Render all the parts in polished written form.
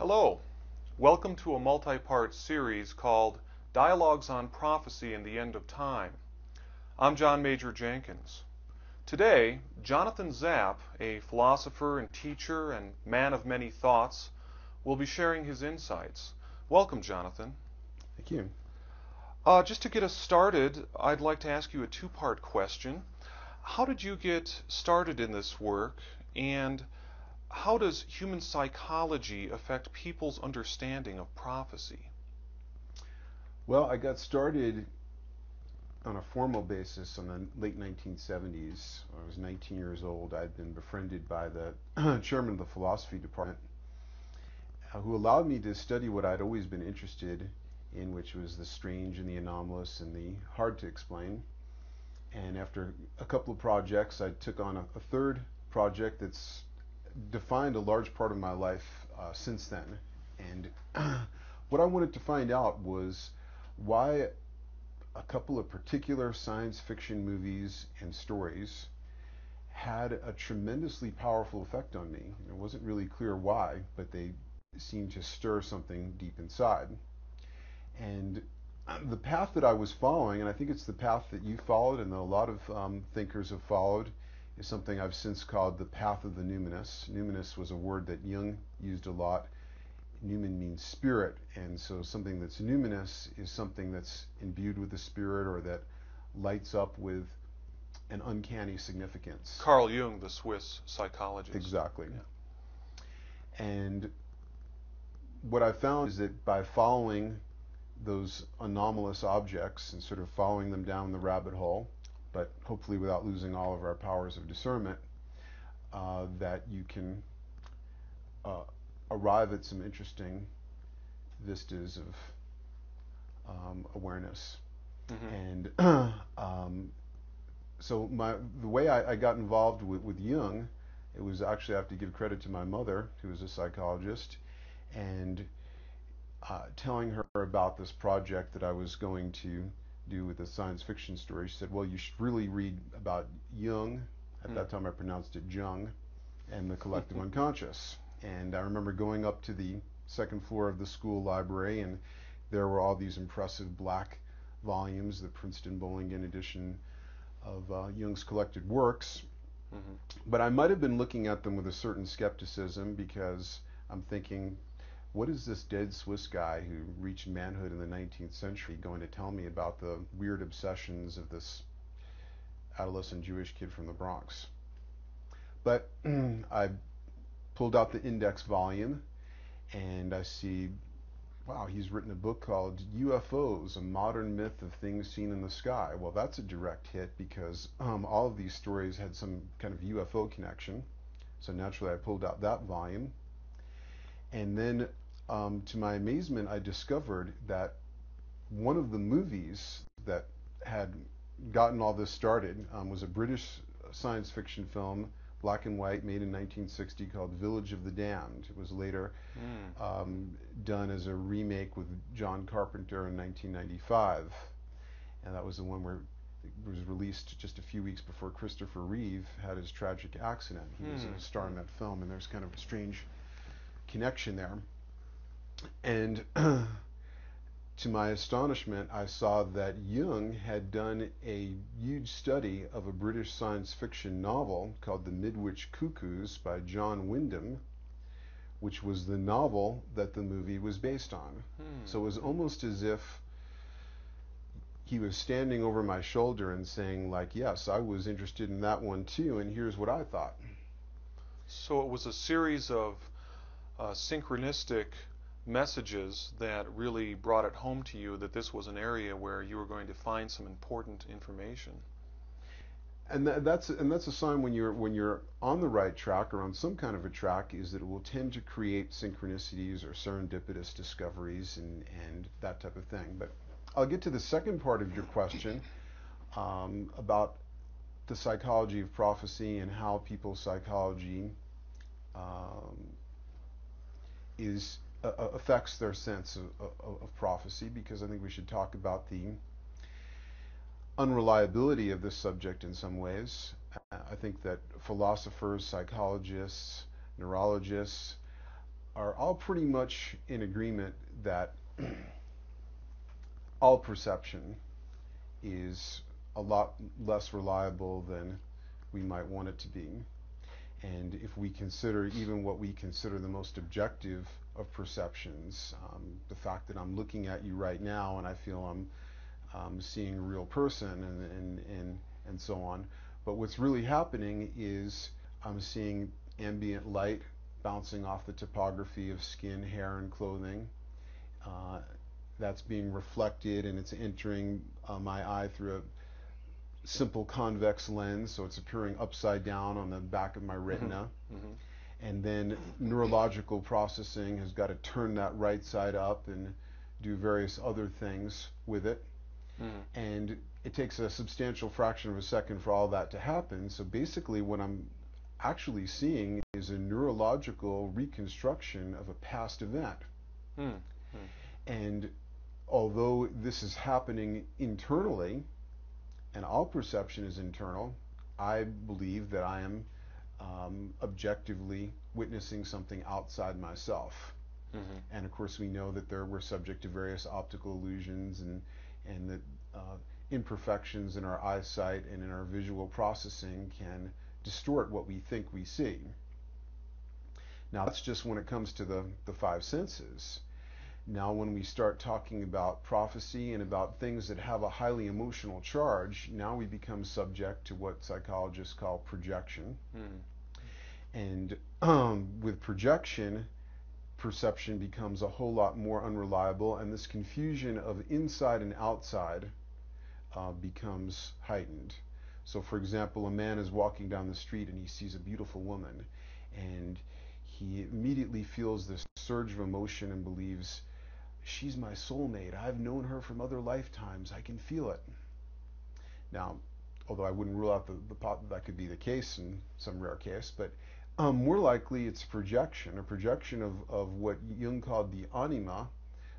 Hello, welcome to a multi-part series called Dialogues on Prophecy and the End of Time. I'm Major Jenkins. Today, Jonathan Zapp, a philosopher and teacher and man of many thoughts, will be sharing his insights. Welcome, Jonathan. Thank you. Just to get us started, I'd like to ask you a two-part question. How did you get started in this work, and how does human psychology affect people's understanding of prophecy? Well, I got started on a formal basis in the late 1970s. I was 19 years old. I'd been befriended by the chairman of the philosophy department, who allowed me to study what I'd always been interested in, which was the strange and the anomalous and the hard to explain. And after a couple of projects, I took on a third project that's defined a large part of my life since then. And what I wanted to find out was why a couple of particular science fiction movies and stories had a tremendously powerful effect on me. It wasn't really clear why, but they seemed to stir something deep inside. And the path that I was following, and I think it's the path that you followed and that a lot of thinkers have followed, is something I've since called the path of the numinous. Numinous was a word that Jung used a lot. Numen means spirit, and so something that's numinous is something that's imbued with the spirit or that lights up with an uncanny significance. Carl Jung, the Swiss psychologist. Exactly. Yeah. And what I found is that by following those anomalous objects and sort of following them down the rabbit hole, but hopefully without losing all of our powers of discernment, that you can arrive at some interesting vistas of awareness. Mm-hmm. And so the way I got involved with Jung, it was actually, I have to give credit to my mother, who is a psychologist, and telling her about this project that I was going to do with a science fiction story. She said, well, you should really read about Jung. At that time I pronounced it Jung, and the collective unconscious. And I remember going up to the second floor of the school library, and there were all these impressive black volumes, the Princeton Bowlingen edition of Jung's collected works. Mm-hmm. But I might have been looking at them with a certain skepticism, because I'm thinking, what is this dead Swiss guy who reached manhood in the 19th century going to tell me about the weird obsessions of this adolescent Jewish kid from the Bronx? But I pulled out the index volume, and I see, wow, he's written a book called UFOs, a modern myth of things seen in the sky. Well, that's a direct hit, because all of these stories had some kind of UFO connection. So naturally I pulled out that volume. And then to my amazement, I discovered that one of the movies that had gotten all this started was a British science fiction film, black and white, made in 1960, called Village of the Damned. It was later done as a remake with John Carpenter in 1995. And that was the one where it was released just a few weeks before Christopher Reeve had his tragic accident. He was a star in that film, and there's kind of a strange connection there. And to my astonishment, I saw that Jung had done a huge study of a British science fiction novel called The Midwich Cuckoos by John Wyndham, which was the novel that the movie was based on. So it was almost as if he was standing over my shoulder and saying, like, yes, I was interested in that one too, and here's what I thought. So it was a series of synchronistic messages that really brought it home to you that this was an area where you were going to find some important information. And that's a sign when you're on the right track or on some kind of a track, is that it will tend to create synchronicities or serendipitous discoveries and that type of thing. But I'll get to the second part of your question about the psychology of prophecy and how people's psychology affects their sense of prophecy, because I think we should talk about the unreliability of this subject in some ways. I think that philosophers, psychologists, neurologists are all pretty much in agreement that all perception is a lot less reliable than we might want it to be. And if we consider even what we consider the most objective of perceptions, the fact that I'm looking at you right now and I feel I'm seeing a real person and so on. But what's really happening is I'm seeing ambient light bouncing off the topography of skin, hair, and clothing. That's being reflected and it's entering my eye through a simple convex lens, so it's appearing upside down on the back of my retina. And then neurological processing has got to turn that right side up and do various other things with it. And it takes a substantial fraction of a second for all that to happen. So basically what I'm actually seeing is a neurological reconstruction of a past event. And although this is happening internally, and all perception is internal, I believe that I am objectively witnessing something outside myself. And of course we know that we're subject to various optical illusions and that imperfections in our eyesight and in our visual processing can distort what we think we see. Now that's just when it comes to the five senses. Now when we start talking about prophecy and about things that have a highly emotional charge, now we become subject to what psychologists call projection. And with projection, perception becomes a whole lot more unreliable, and this confusion of inside and outside becomes heightened. So for example, a man is walking down the street and he sees a beautiful woman, and he immediately feels this surge of emotion and believes, she's my soulmate, I've known her from other lifetimes, I can feel it. Now, although I wouldn't rule out that could be the case in some rare case, but more likely it's a projection of what Jung called the anima,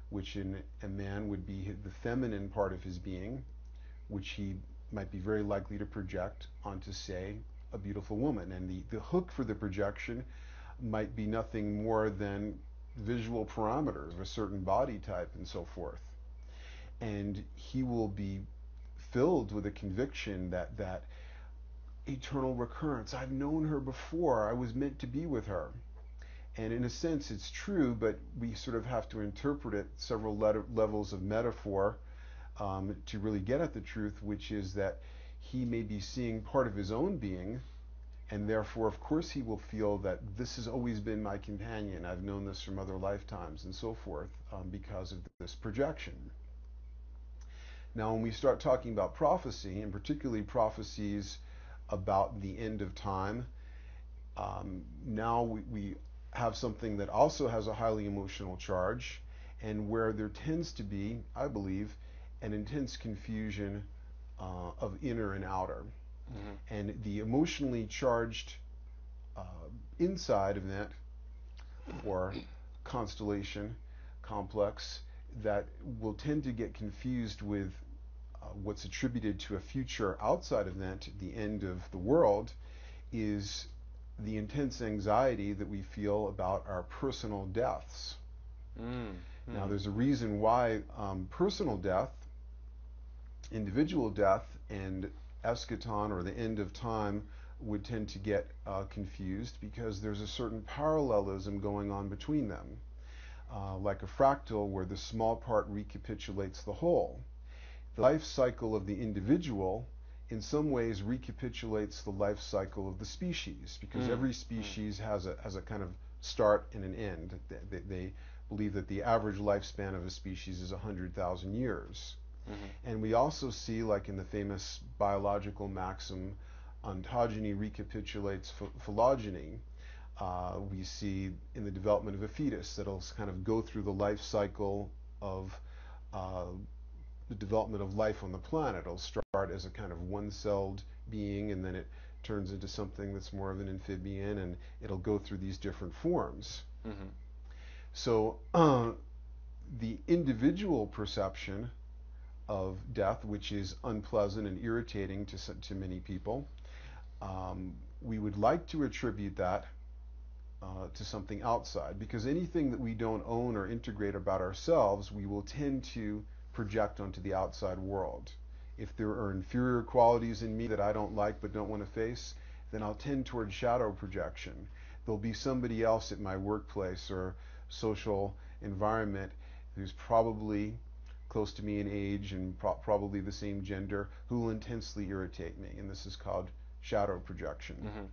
which in a man would be the feminine part of his being, which he might be very likely to project onto, say, a beautiful woman. And the hook for the projection might be nothing more than visual parameters of a certain body type and so forth. And he will be filled with a conviction that eternal recurrence, I've known her before, I was meant to be with her. And in a sense it's true, but we sort of have to interpret it several levels of metaphor to really get at the truth, which is that he may be seeing part of his own being, and therefore of course he will feel that this has always been my companion, I've known this from other lifetimes and so forth, because of this projection. Now when we start talking about prophecy, and particularly prophecies about the end of time, now we have something that also has a highly emotional charge, and where there tends to be, I believe, an intense confusion of inner and outer. And the emotionally charged inside event or constellation complex that will tend to get confused with what's attributed to a future outside event, the end of the world, is the intense anxiety that we feel about our personal deaths. Now there's a reason why personal death, individual death, and eschaton, or the end of time, would tend to get confused, because there's a certain parallelism going on between them, like a fractal where the small part recapitulates the whole. The life cycle of the individual in some ways recapitulates the life cycle of the species, because every species has a kind of start and an end. They believe that the average lifespan of a species is 100,000 years. And we also see, like in the famous biological maxim, ontogeny recapitulates phylogeny. We see in the development of a fetus that it'll kind of go through the life cycle of the development of life on the planet. It'll start as a kind of one-celled being, and then it turns into something that's more of an amphibian, and it'll go through these different forms. So the individual perception of death, which is unpleasant and irritating to many people, we would like to attribute that to something outside, because anything that we don't own or integrate about ourselves, we will tend to project onto the outside world. If there are inferior qualities in me that I don't like but don't want to face, then I'll tend toward shadow projection. There'll be somebody else at my workplace or social environment who's probably close to me in age and probably the same gender who will intensely irritate me, and this is called shadow projection.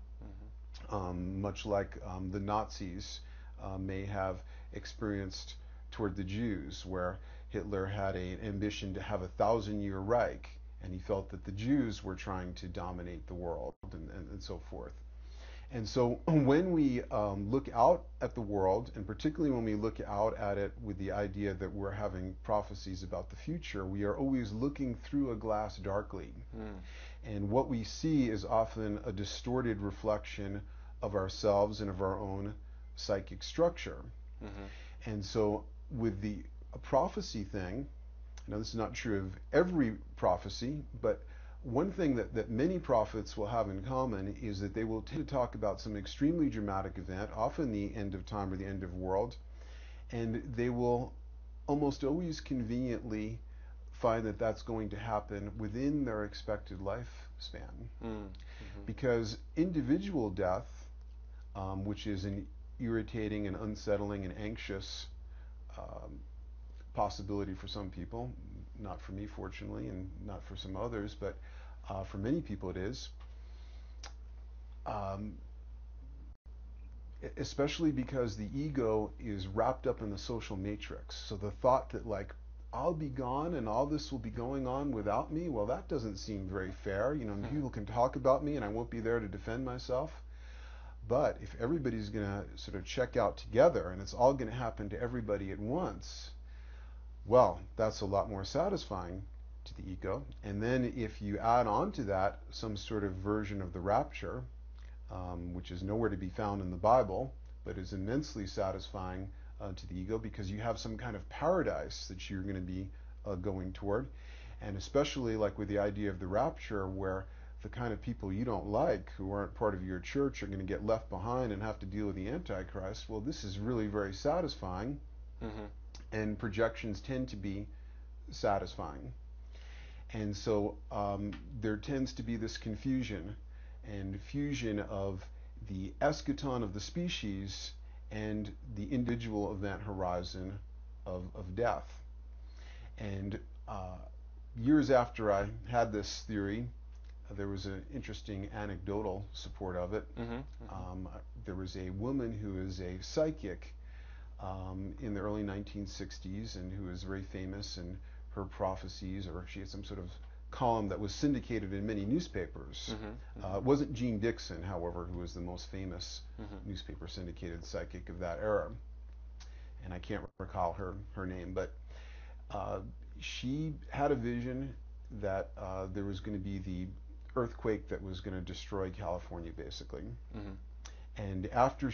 Much like the Nazis may have experienced toward the Jews, where Hitler had an ambition to have a 1,000-year Reich, and he felt that the Jews were trying to dominate the world, and so forth. And so when we look out at the world, and particularly when we look out at it with the idea that we're having prophecies about the future, we are always looking through a glass darkly. And what we see is often a distorted reflection of ourselves and of our own psychic structure. And so with the prophecy thing, now this is not true of every prophecy, but one thing that many prophets will have in common is that they will tend to talk about some extremely dramatic event, often the end of time or the end of world, and they will almost always conveniently find that that's going to happen within their expected lifespan. Because individual death, which is an irritating and unsettling and anxious possibility for some people, not for me fortunately, and not for some others, but for many people it is, especially because the ego is wrapped up in the social matrix. So the thought that, like, I'll be gone and all this will be going on without me, well, that doesn't seem very fair. People can talk about me and I won't be there to defend myself. But if everybody's going to sort of check out together and it's all going to happen to everybody at once, well, that's a lot more satisfying to the ego. And then if you add on to that some sort of version of the rapture, which is nowhere to be found in the Bible, but is immensely satisfying to the ego, because you have some kind of paradise that you're going to be going toward. And especially like with the idea of the rapture, where the kind of people you don't like, who aren't part of your church, are going to get left behind and have to deal with the Antichrist. Well, this is really very satisfying. And projections tend to be satisfying. And so there tends to be this confusion and fusion of the eschaton of the species and the individual event horizon of death. And years after I had this theory, there was an interesting anecdotal support of it. There was a woman who is a psychic in the early 1960s, and who is very famous in her prophecies, or she had some sort of column that was syndicated in many newspapers. It wasn't Jean Dixon, however, who was the most famous newspaper syndicated psychic of that era, and I can't recall her name, but she had a vision that there was going to be the earthquake that was going to destroy California, basically. And after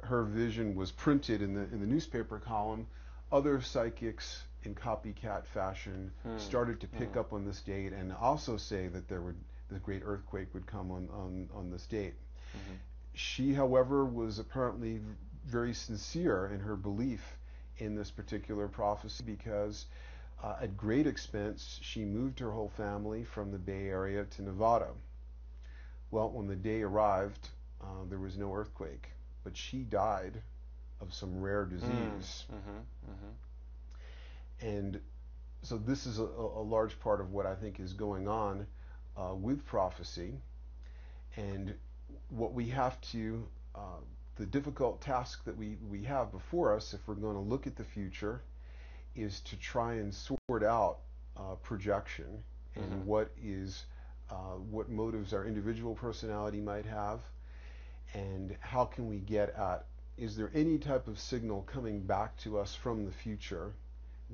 her vision was printed in the newspaper column, other psychics in copycat fashion started to pick up on this date and also say that the great earthquake would come on this date. She, however, was apparently very sincere in her belief in this particular prophecy, because at great expense she moved her whole family from the Bay Area to Nevada. Well, when the day arrived, there was no earthquake, but she died of some rare disease. And so this is a large part of what I think is going on with prophecy. And what we have to, the difficult task that we have before us, if we're going to look at the future, is to try and sort out projection and what motives our individual personality might have, and how can we get at, is there any type of signal coming back to us from the future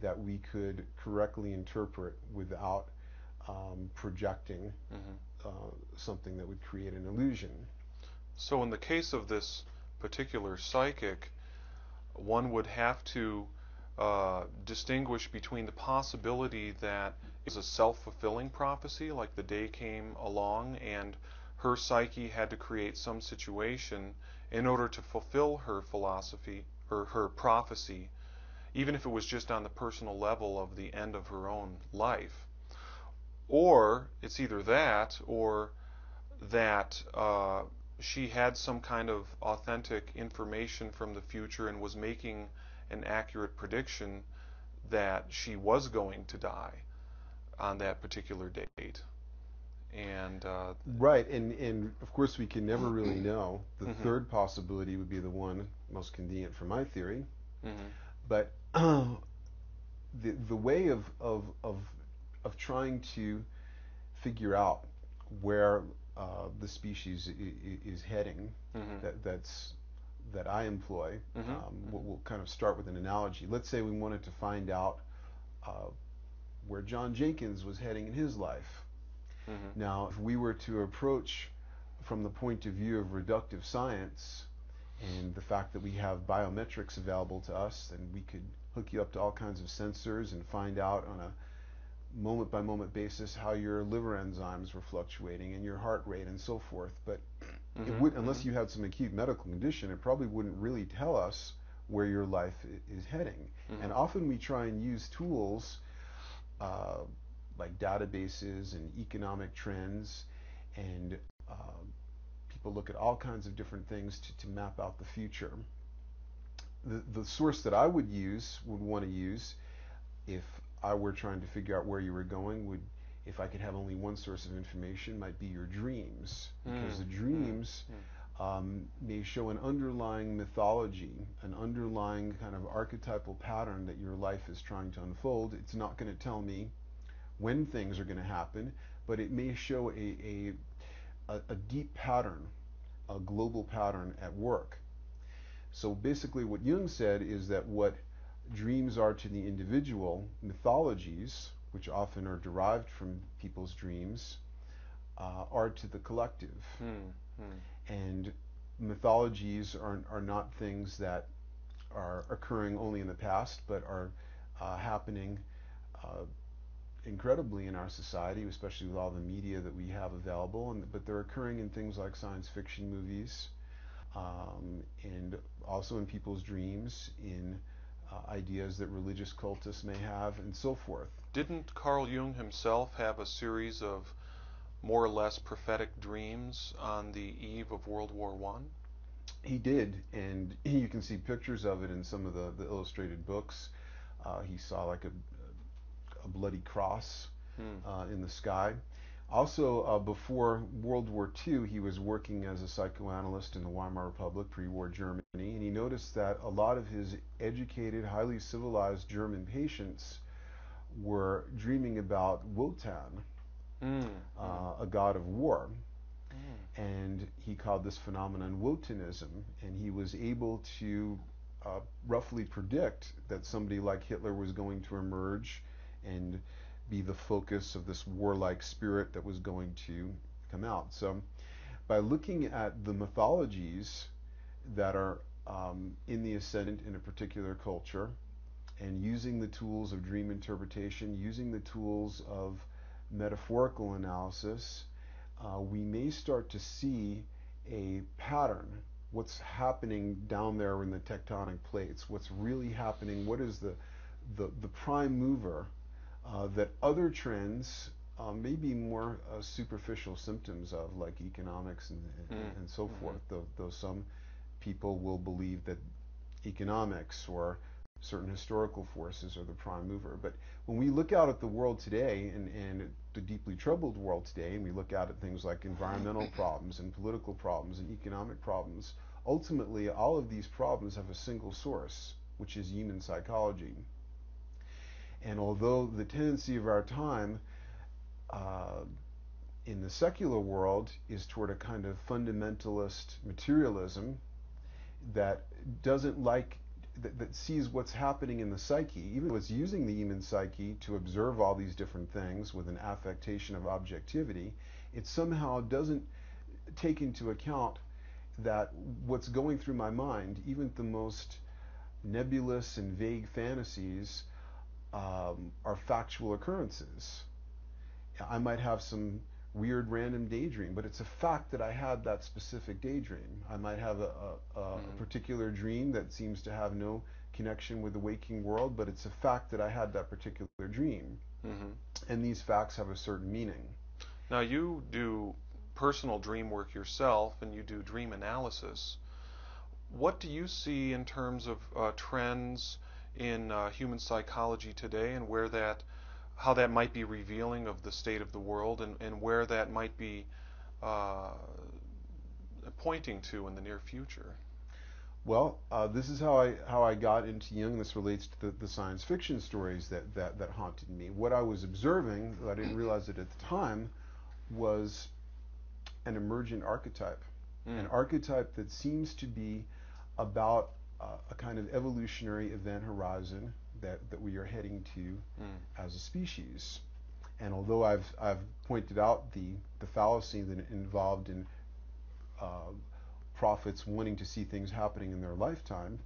that we could correctly interpret without projecting something that would create an illusion. So in the case of this particular psychic, one would have to distinguish between the possibility that it's a self-fulfilling prophecy, like the day came along and her psyche had to create some situation in order to fulfill her philosophy or her prophecy, even if it was just on the personal level of the end of her own life. Or it's either that, or that she had some kind of authentic information from the future and was making an accurate prediction that she was going to die on that particular date. And Right, and of course we can never really know. The mhm, third possibility would be the one most convenient for my theory. mhm, But the way of trying to figure out where the species is heading mhm, that I employ, mhm, we'll kind of start with an analogy. Let's say we wanted to find out uh, where John Jenkins was heading in his life. mhm, Now, if we were to approach from the point of view of reductive science and the fact that we have biometrics available to us, then we could hook you up to all kinds of sensors and find out on a moment by moment basis how your liver enzymes were fluctuating and your heart rate and so forth. But it mhm, would, mhm, unless you had some acute medical condition, it probably wouldn't really tell us where your life is heading. And mhm, often we try and use tools uh, like databases and economic trends, and people look at all kinds of different things to map out the future. The source that I would want to use, if I were trying to figure out where you were going, would, if I could have only one source of information, might be your dreams, because the mm, mm, dreams mm, may show an underlying mythology, an underlying kind of archetypal pattern that your life is trying to unfold. It's not going to tell me when things are going to happen, but it may show a deep pattern, a global pattern at work. So basically what Jung said is that what dreams are to the individual, mythologies, which often are derived from people's dreams, are to the collective. mm, mm, And mythologies are not things that are occurring only in the past, but are happening uh, incredibly in our society, especially with all the media that we have available. But they're occurring in things like science fiction movies, and also in people's dreams, in ideas that religious cultists may have, and so forth. Didn't Carl Jung himself have a series of more or less prophetic dreams on the eve of World War One? He did, and you can see pictures of it in some of the illustrated books. He saw like a bloody cross Mm, in the sky. Also, before World War II, he was working as a psychoanalyst in the Weimar Republic, pre-war Germany, and he noticed that a lot of his educated, highly civilized German patients were dreaming about Wotan, mm, mm, a god of war, mm, and he called this phenomenon Wotanism, and he was able to roughly predict that somebody like Hitler was going to emerge and be the focus of this warlike spirit that was going to come out. So by looking at the mythologies that are in the ascendant in a particular culture, and using the tools of dream interpretation, using the tools of metaphorical analysis, we may start to see a pattern. What's happening down there in the tectonic plates? What's really happening? What is the prime mover that other trends may be more superficial symptoms of, like economics mm, and so mhm, forth, though some people will believe that economics or certain historical forces are the prime mover. But when we look out at the world today, and the deeply troubled world today, and we look out at things like environmental problems and political problems and economic problems, ultimately all of these problems have a single source, which is human psychology. And although the tendency of our time uh, in the secular world is toward a kind of fundamentalist materialism that doesn't like that sees what's happening in the psyche, even though it's using the human psyche to observe all these different things with an affectation of objectivity, it somehow doesn't take into account that what's going through my mind, even the most nebulous and vague fantasies, are factual occurrences. I might have some weird random daydream, but it's a fact that I had that specific daydream. I might have a particular dream that seems to have no connection with the waking world, but it's a fact that I had that particular dream. And these facts have a certain meaning. Now, you do personal dream work yourself, and you do dream analysis. What do you see in terms of trends in human psychology today, and how that might be revealing of the state of the world, and where that might be pointing to in the near future? Well, this is how I got into Jung. This relates to the science fiction stories that haunted me. What I was observing, I didn't realize it at the time, was an emergent archetype. An archetype that seems to be about a kind of evolutionary event horizon that we are heading to as a species. And although I've pointed out the fallacy that involved in prophets wanting to see things happening in their lifetime,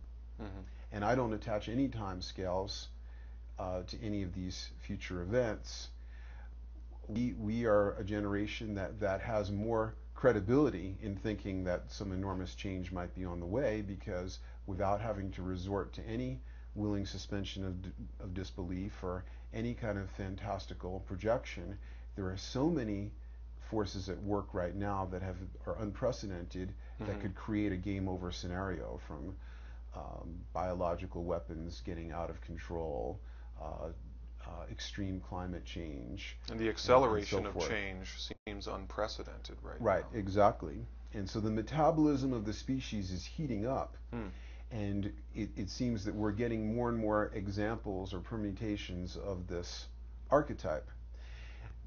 and I don't attach any time scales to any of these future events, we are a generation that has more credibility in thinking that some enormous change might be on the way, because without having to resort to any willing suspension of disbelief or any kind of fantastical projection, there are so many forces at work right now that are unprecedented, that could create a game over scenario, from biological weapons getting out of control, extreme climate change, and the acceleration and so of change seems unprecedented right now. Right, exactly. And so the metabolism of the species is heating up, and it seems that we're getting more and more examples or permutations of this archetype.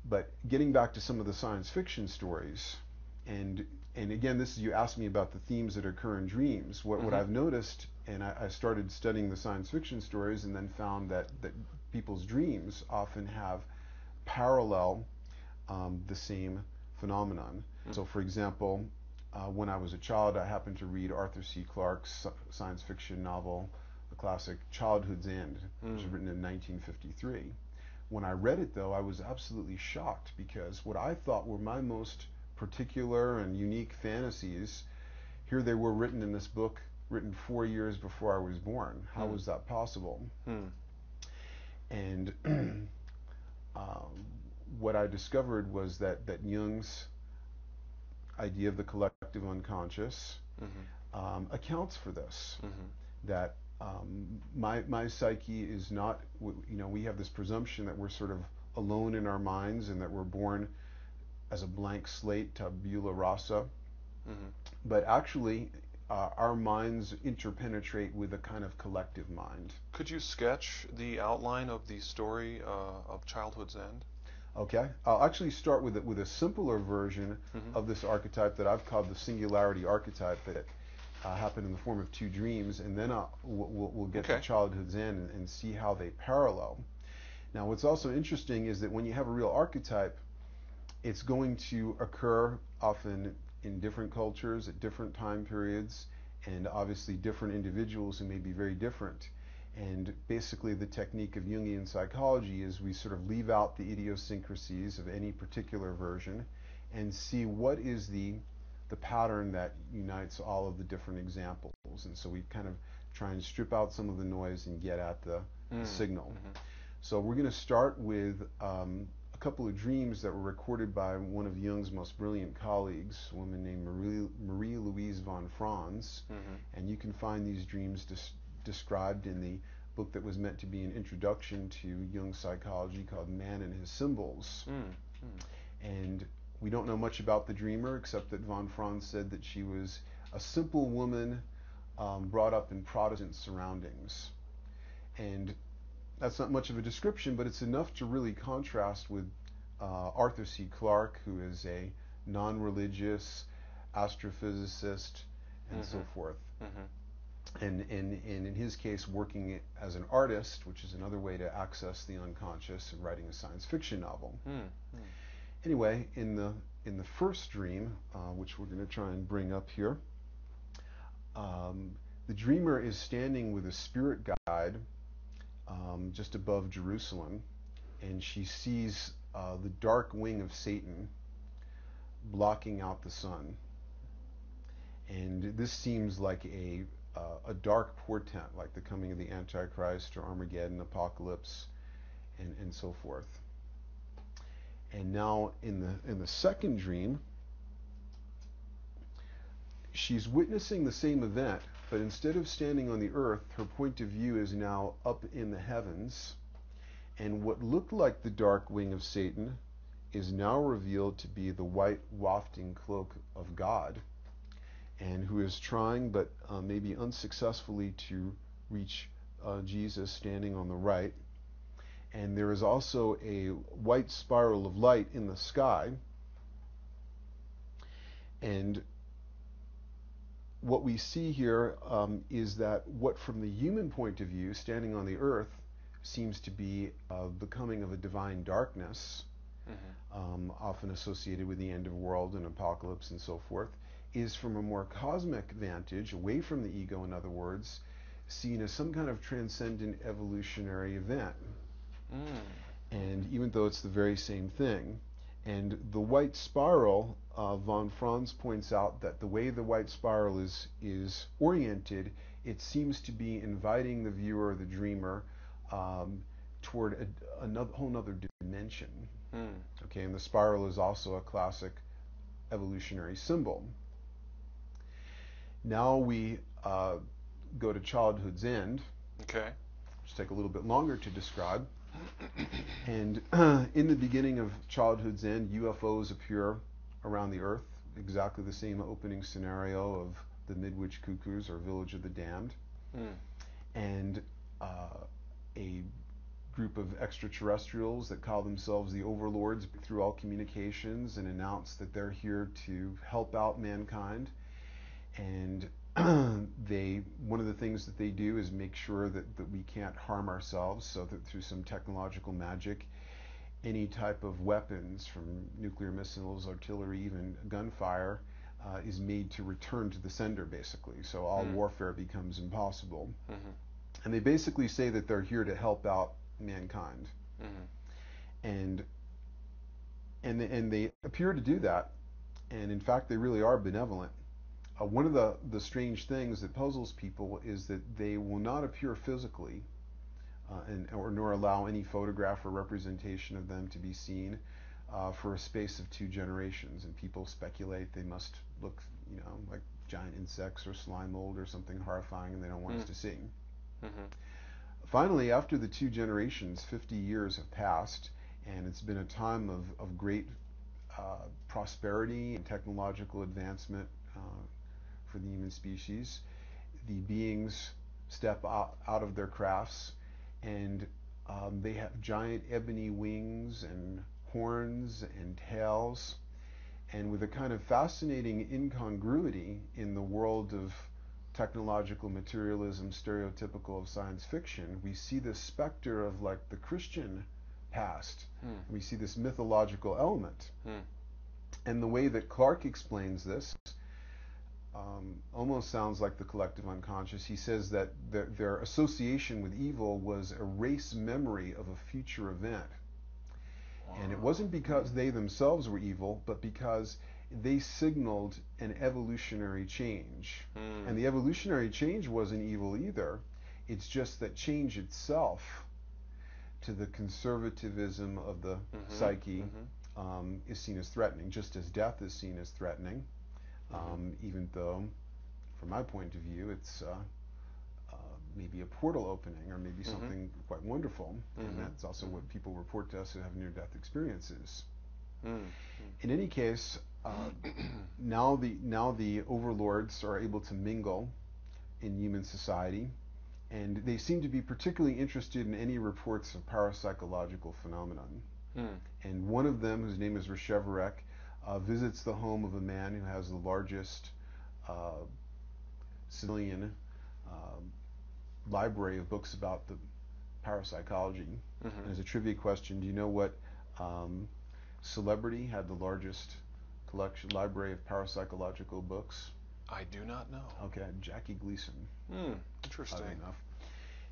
But getting back to some of the science fiction stories, and again, this is, you asked me about the themes that occur in dreams. What I've noticed, and I started studying the science fiction stories, and then found that people's dreams often have parallel the same phenomenon. So, for example, when I was a child, I happened to read Arthur C. Clarke's science fiction novel, the classic Childhood's End, which was written in 1953. When I read it, though, I was absolutely shocked, because what I thought were my most particular and unique fantasies, here they were written in this book, written 4 years before I was born. How was that possible? And what I discovered was that Jung's idea of the collective unconscious accounts for this. That my psyche is not, we have this presumption that we're sort of alone in our minds, and that we're born as a blank slate, tabula rasa. But actually, our minds interpenetrate with a kind of collective mind. Could you sketch the outline of the story of Childhood's End? Okay, I'll actually start with a simpler version of this archetype that I've called the Singularity archetype, that happen in the form of two dreams, and then we'll get to Childhood's End and see how they parallel. Now, what's also interesting is that when you have a real archetype, it's going to occur often in different cultures at different time periods, and obviously different individuals who may be very different. And basically the technique of Jungian psychology is we sort of leave out the idiosyncrasies of any particular version and see what is the pattern that unites all of the different examples. And so we kind of try and strip out some of the noise and get at the signal. So we're going to start with a couple of dreams that were recorded by one of Jung's most brilliant colleagues, a woman named Marie-Louise von Franz. And you can find these dreams described in the book that was meant to be an introduction to Jung's psychology, called Man and His Symbols. And we don't know much about the dreamer, except that von Franz said that she was a simple woman brought up in Protestant surroundings. And that's not much of a description, but it's enough to really contrast with Arthur C. Clarke, who is a non-religious astrophysicist and so forth. And in his case, working as an artist, which is another way to access the unconscious, and writing a science fiction novel. Anyway, in the first dream, which we're going to try and bring up here, the dreamer is standing with a spirit guide just above Jerusalem, and she sees the dark wing of Satan blocking out the sun. And this seems like a dark portent, like the coming of the Antichrist or Armageddon, apocalypse, and so forth. And now in the second dream, she's witnessing the same event, but instead of standing on the earth, her point of view is now up in the heavens. And what looked like the dark wing of Satan is now revealed to be the white wafting cloak of God, and who is trying, but maybe unsuccessfully, to reach Jesus standing on the right. And there is also a white spiral of light in the sky. And what we see here is that what from the human point of view, standing on the earth, seems to be the coming of a divine darkness, often associated with the end of world and apocalypse and so forth, is from a more cosmic vantage, away from the ego, in other words, seen as some kind of transcendent evolutionary event. And even though it's the very same thing. And the white spiral, von Franz points out that the way the white spiral is oriented, it seems to be inviting the viewer or the dreamer toward a whole other dimension. Okay, and the spiral is also a classic evolutionary symbol. Now we go to childhood's end. Okay. Which take a little bit longer to describe. And in the beginning of childhood's end, UFOs appear around the earth, exactly the same opening scenario of the Midwich Cuckoos or Village of the Damned. And a group of extraterrestrials that call themselves the overlords through all communications and announce that they're here to help out mankind. And one of the things that they do is make sure that we can't harm ourselves, so that through some technological magic, any type of weapons, from nuclear missiles, artillery, even gunfire, is made to return to the sender, basically. So all warfare becomes impossible. And they basically say that they're here to help out mankind. And they appear to do that. And in fact, they really are benevolent. One of the strange things that puzzles people is that they will not appear physically, nor allow any photograph or representation of them to be seen for a space of 2 generations. And people speculate they must look, like giant insects or slime mold or something horrifying, and they don't want us to see. Finally, after the 2 generations, 50 years have passed, and it's been a time of great prosperity and technological advancement for the human species. The beings step out of their crafts, and they have giant ebony wings and horns and tails. And with a kind of fascinating incongruity in the world of technological materialism, stereotypical of science fiction, we see this specter of like the Christian past. We see this mythological element. And the way that Clarke explains this almost sounds like the collective unconscious. He says that their association with evil was a race memory of a future event. And it wasn't because they themselves were evil, but because they signaled an evolutionary change. And the evolutionary change wasn't evil either. It's just that change itself, to the conservatism of the psyche, is seen as threatening, just as death is seen as threatening. Even though, from my point of view, it's maybe a portal opening, or maybe something quite wonderful. And that's also what people report to us who have near-death experiences. In any case, now the overlords are able to mingle in human society, and they seem to be particularly interested in any reports of parapsychological phenomenon. And one of them, whose name is Reshevarek, visits the home of a man who has the largest civilian library of books about the parapsychology. And as a trivia question, do you know what celebrity had the largest library of parapsychological books? I do not know. Okay, Jackie Gleason. Interesting. Oddly enough.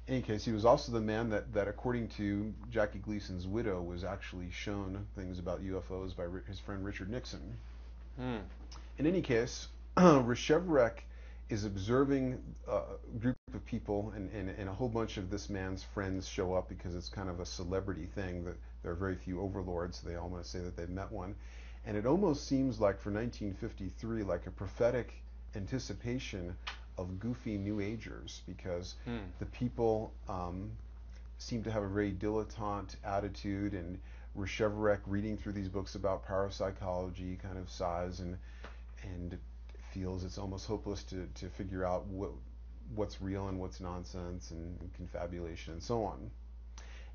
In any case, he was also the man that according to Jackie Gleason's widow, was actually shown things about UFOs by his friend Richard Nixon. Hmm. In any case, Reshevarek is observing a group of people, and a whole bunch of this man's friends show up because it's kind of a celebrity thing that there are very few overlords. They all want to say that they've met one. And it almost seems like for 1953, like a prophetic anticipation of goofy New Agers, because Hmm. the people seem to have a very dilettante attitude, and Reshevarek, reading through these books about parapsychology, kind of sighs and feels it's almost hopeless to figure out what's real and what's nonsense, and confabulation and so on.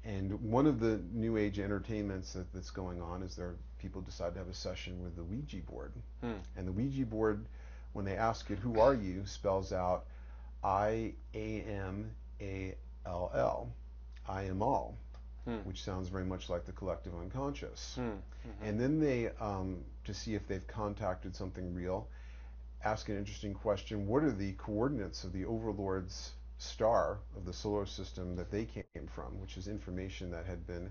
And one of the New Age entertainments that's going on is people decide to have a session with the Ouija board. Hmm. And the Ouija board, when they ask it, "Who are you?" spells out IAMALL, I am all, Hmm. which sounds very much like the collective unconscious. Hmm. Mm-hmm. And then they, to see if they've contacted something real, ask an interesting question: what are the coordinates of the overlord's star of the solar system that they came from, which is information that had been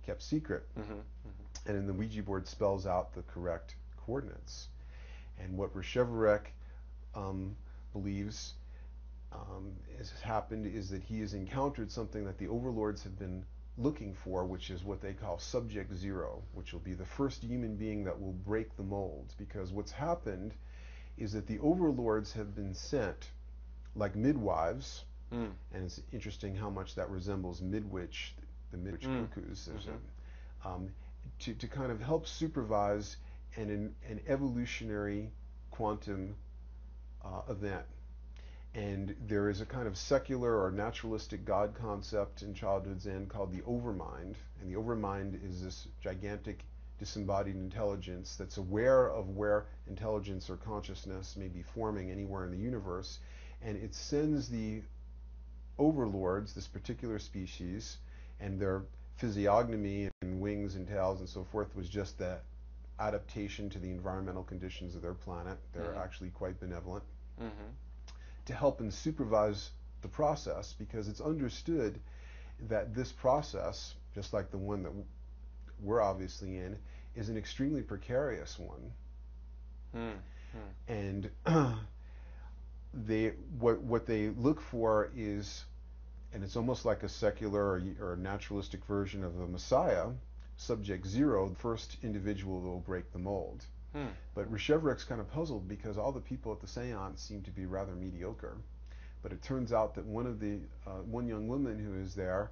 kept secret. Mm-hmm. Mm-hmm. And then the Ouija board spells out the correct coordinates. And what Reshevarek believes has happened is that he has encountered something that the overlords have been looking for, which is what they call subject zero, which will be the first human being that will break the mold. Because what's happened is that the overlords have been sent like midwives, and it's interesting how much that resembles midwich, the midwich cuckoos. There's to kind of help supervise an evolutionary quantum event. And there is a kind of secular or naturalistic God concept in childhood Zen called the overmind. And the overmind is this gigantic disembodied intelligence that's aware of where intelligence or consciousness may be forming anywhere in the universe. And it sends the overlords, this particular species, and their physiognomy and wings and tails and so forth was just that adaptation to the environmental conditions of their planet. They're actually quite benevolent. Mm-hmm. To help and supervise the process, because it's understood that this process, just like the one that we're obviously in, is an extremely precarious one. And what they look for is, and it's almost like a secular or naturalistic version of the Messiah, subject zero, the first individual that will break the mold. But Reshevarek's kind of puzzled because all the people at the seance seem to be rather mediocre. But it turns out that one young woman who is there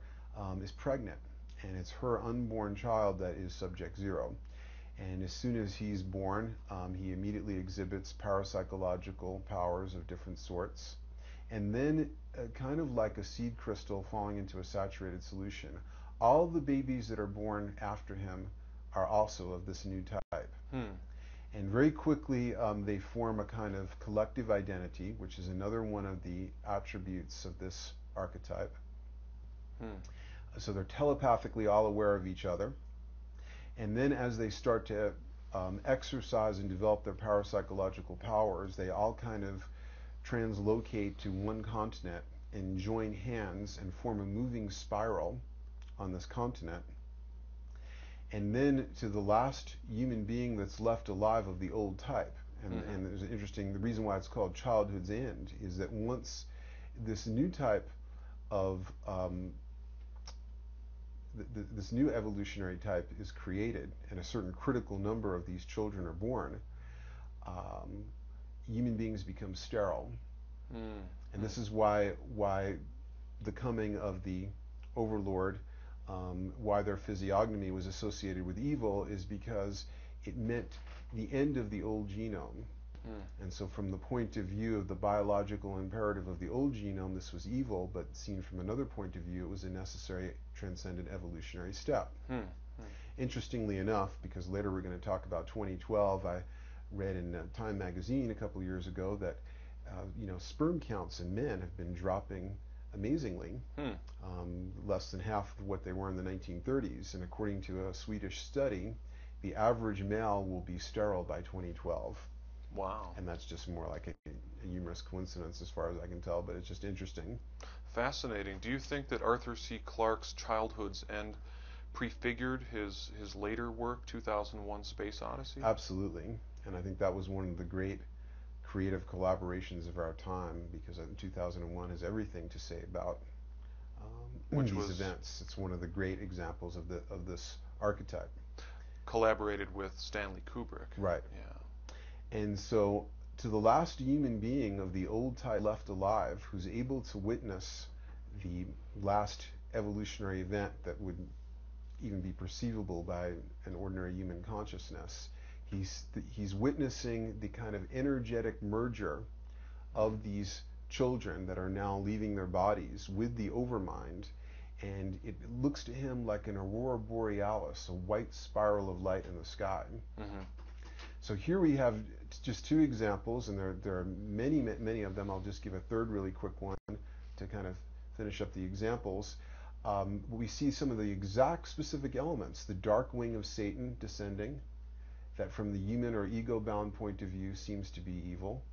is pregnant, and it's her unborn child that is subject zero. And as soon as he's born, he immediately exhibits parapsychological powers of different sorts. And then, kind of like a seed crystal falling into a saturated solution, all the babies that are born after him are also of this new type. And very quickly, they form a kind of collective identity, which is another one of the attributes of this archetype. So they're telepathically all aware of each other. And then as they start to exercise and develop their parapsychological powers, they all kind of translocate to one continent and join hands and form a moving spiral on this continent. And then to the last human being that's left alive of the old type. And there's an interesting, the reason why it's called childhood's end is that once this new type of, this new evolutionary type is created and a certain critical number of these children are born, human beings become sterile. And this is why the coming of the overlord, why their physiognomy was associated with evil, is because it meant the end of the old genome. And so from the point of view of the biological imperative of the old genome, this was evil, but seen from another point of view, it was a necessary transcendent evolutionary step. Interestingly enough, because later we're going to talk about 2012, I read in Time magazine a couple of years ago that sperm counts in men have been dropping amazingly, less than half of what they were in the 1930s. And according to a Swedish study, the average male will be sterile by 2012. Wow. And that's just more like a humorous coincidence as far as I can tell, but it's just interesting. Fascinating. Do you think that Arthur C. Clarke's Childhood's End prefigured his later work, 2001: Space Odyssey? Absolutely. And I think that was one of the great creative collaborations of our time, because 2001 has everything to say about these events. It's one of the great examples of this archetype. Collaborated with Stanley Kubrick. Right. Yeah. And so, to the last human being of the old type left alive who's able to witness the last evolutionary event that would even be perceivable by an ordinary human consciousness, he's witnessing the kind of energetic merger of these children that are now leaving their bodies with the overmind, and it looks to him like an aurora borealis, a white spiral of light in the sky. Mm-hmm. So here we have just two examples, and there are many of them. I'll just give a third really quick one to kind of finish up the examples. We see some of the exact specific elements. The dark wing of Satan descending, that from the human or ego-bound point of view seems to be evil.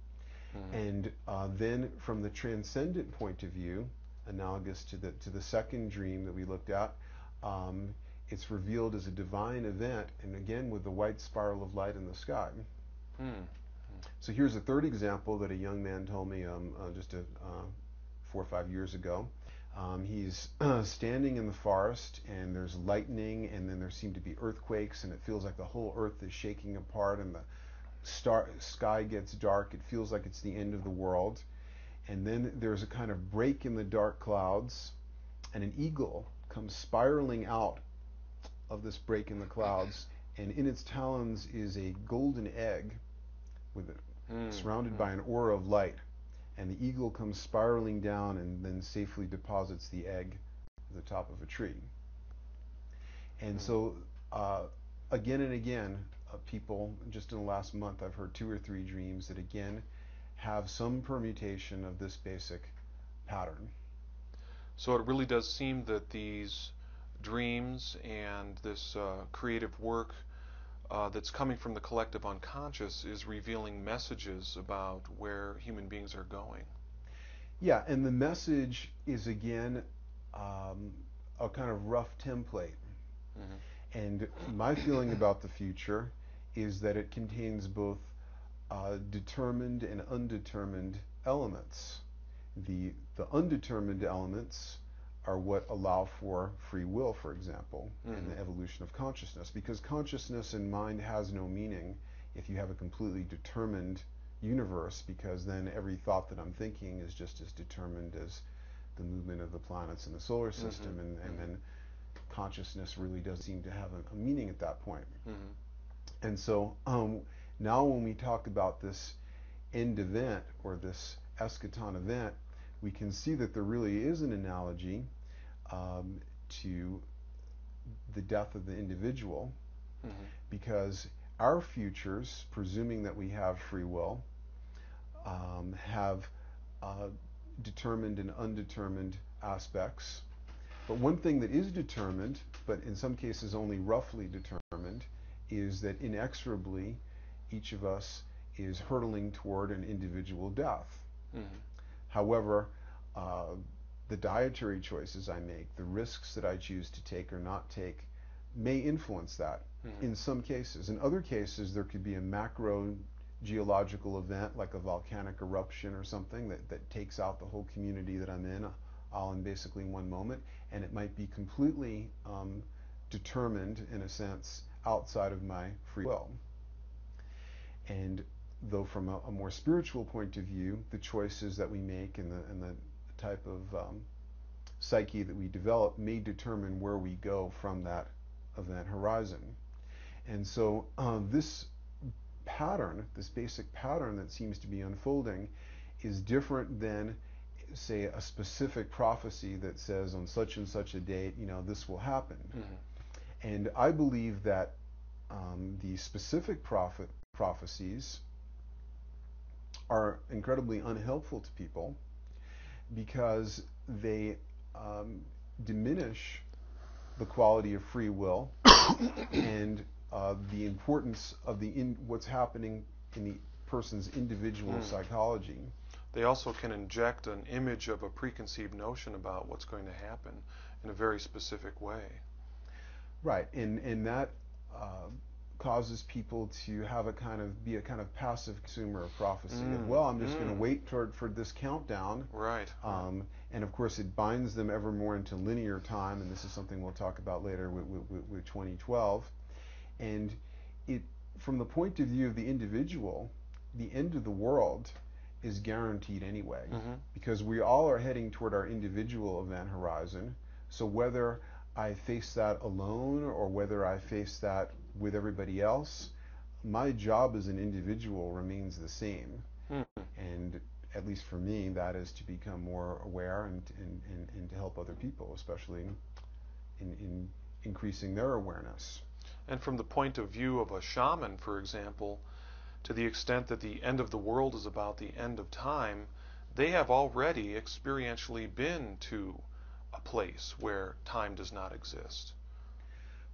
Mm-hmm. And then from the transcendent point of view, analogous to the second dream that we looked at, it's revealed as a divine event, and again with the white spiral of light in the sky. Mm. So here's a third example that a young man told me just 4 or 5 years ago. He's standing in the forest, and there's lightning, and then there seem to be earthquakes, and it feels like the whole earth is shaking apart, and the sky gets dark. It feels like it's the end of the world. And then there's a kind of break in the dark clouds, and an eagle comes spiraling out of this break in the clouds, and in its talons is a golden egg surrounded by an aura of light. And the eagle comes spiraling down and then safely deposits the egg at the top of a tree. And so again and again, people, just in the last month, I've heard 2 or 3 dreams that again have some permutation of this basic pattern. So it really does seem that these dreams and this creative work that's coming from the collective unconscious is revealing messages about where human beings are going. Yeah, and the message is again a kind of rough template. Mm-hmm. And my feeling about the future is that it contains both determined and undetermined elements. The undetermined elements are what allow for free will, for example, mm-hmm. in the evolution of consciousness, because consciousness and mind has no meaning if you have a completely determined universe, because then every thought that I'm thinking is just as determined as the movement of the planets in the solar system, mm-hmm. and then consciousness really does seem to have a meaning at that point. Mm-hmm. And so now when we talk about this end event, or this eschaton event, we can see that there really is an analogy to the death of the individual, mm-hmm. because our futures, presuming that we have free will, have determined and undetermined aspects. But one thing that is determined, but in some cases only roughly determined, is that inexorably each of us is hurtling toward an individual death. Mm-hmm. However, the dietary choices I make, the risks that I choose to take or not take, may influence that, mm-hmm. in some cases. In other cases, there could be a macro geological event, like a volcanic eruption or something, that takes out the whole community that I'm in, all in basically one moment, and it might be completely determined, in a sense, outside of my free will. And though from a more spiritual point of view, the choices that we make and the type of psyche that we develop may determine where we go from that event horizon. And so this pattern, this basic pattern that seems to be unfolding, is different than, say, a specific prophecy that says on such and such a date, this will happen. Mm-hmm. And I believe that the specific prophecies are incredibly unhelpful to people, because they diminish the quality of free will and the importance of what's happening in the person's individual psychology. They also can inject an image of a preconceived notion about what's going to happen in a very specific way. Right, and that causes people to have be a kind of passive consumer of prophecy. Of, well, I'm just going to wait for this countdown. Right. And of course, it binds them ever more into linear time, and this is something we'll talk about later with 2012. And it, from the point of view of the individual, the end of the world is guaranteed anyway, because we all are heading toward our individual event horizon. So whether I face that alone or whether I face that with everybody else, my job as an individual remains the same. And at least for me, that is to become more aware and to help other people, especially in increasing their awareness. And from the point of view of a shaman, for example, to the extent that the end of the world is about the end of time, they have already experientially been to a place where time does not exist.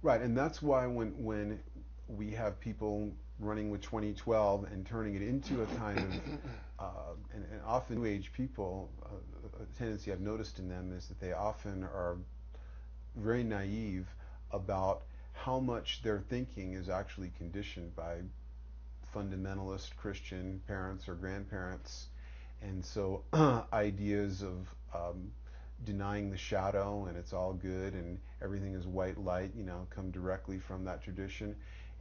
Right, and that's why when we have people running with 2012 and turning it into a kind of, and often New Age people, a tendency I've noticed in them is that they often are very naive about how much their thinking is actually conditioned by fundamentalist Christian parents or grandparents. And so ideas of denying the shadow and it's all good and everything is white light, come directly from that tradition.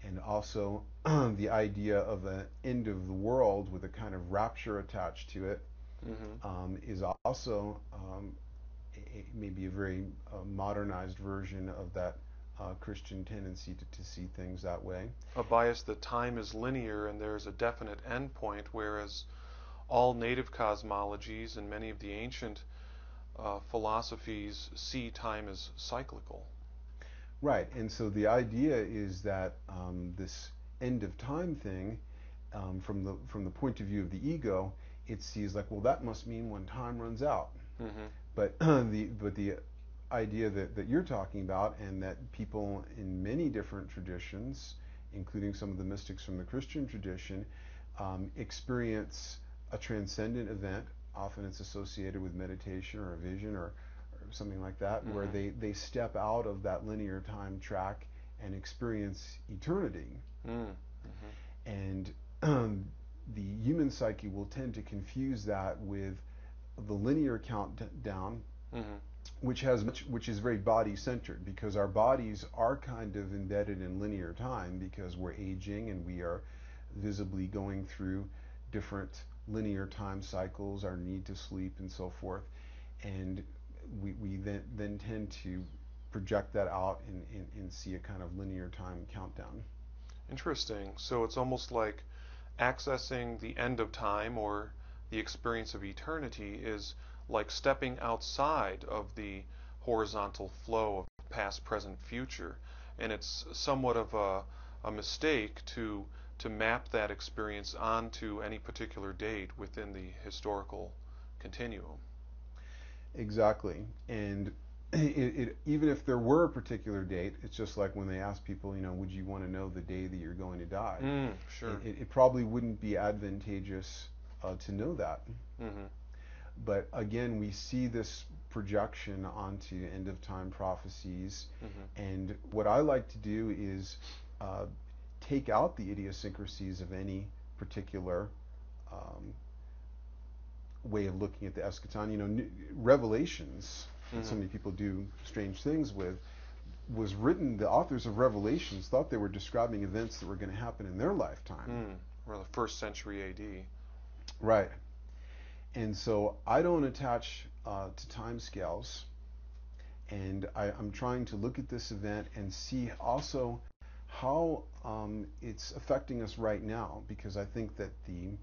And also the idea of an end of the world with a kind of rapture attached to it is also maybe a very modernized version of that Christian tendency to see things that way. A bias that time is linear and there is a definite end point, whereas all native cosmologies and many of the ancient philosophies see time as cyclical. Right, and so the idea is that this end of time thing, from the point of view of the ego, it sees like, well, that must mean when time runs out. But the idea that you're talking about, and that people in many different traditions, including some of the mystics from the Christian tradition, experience a transcendent event. Often it's associated with meditation or a vision or something like that, where they step out of that linear time track and experience eternity. And the human psyche will tend to confuse that with the linear countdown, which is very body-centered, because our bodies are kind of embedded in linear time because we're aging and we are visibly going through different linear time cycles, our need to sleep and so forth, and we then tend to project that out and see a kind of linear time countdown. Interesting. So it's almost like accessing the end of time or the experience of eternity is like stepping outside of the horizontal flow of past, present, future. And it's somewhat of a mistake to map that experience onto any particular date within the historical continuum. Exactly. And even if there were a particular date, it's just like when they ask people, would you want to know the day that you're going to die? Sure. It probably wouldn't be advantageous to know that. But again, we see this projection onto end of time prophecies. And what I like to do is take out the idiosyncrasies of any particular way of looking at the eschaton. Revelations, that so many people do strange things with, was written, the authors of Revelations thought they were describing events that were going to happen in their lifetime. Or the first century AD. Right. And so I don't attach to time scales, and I'm trying to look at this event and see also how it's affecting us right now, because I think that the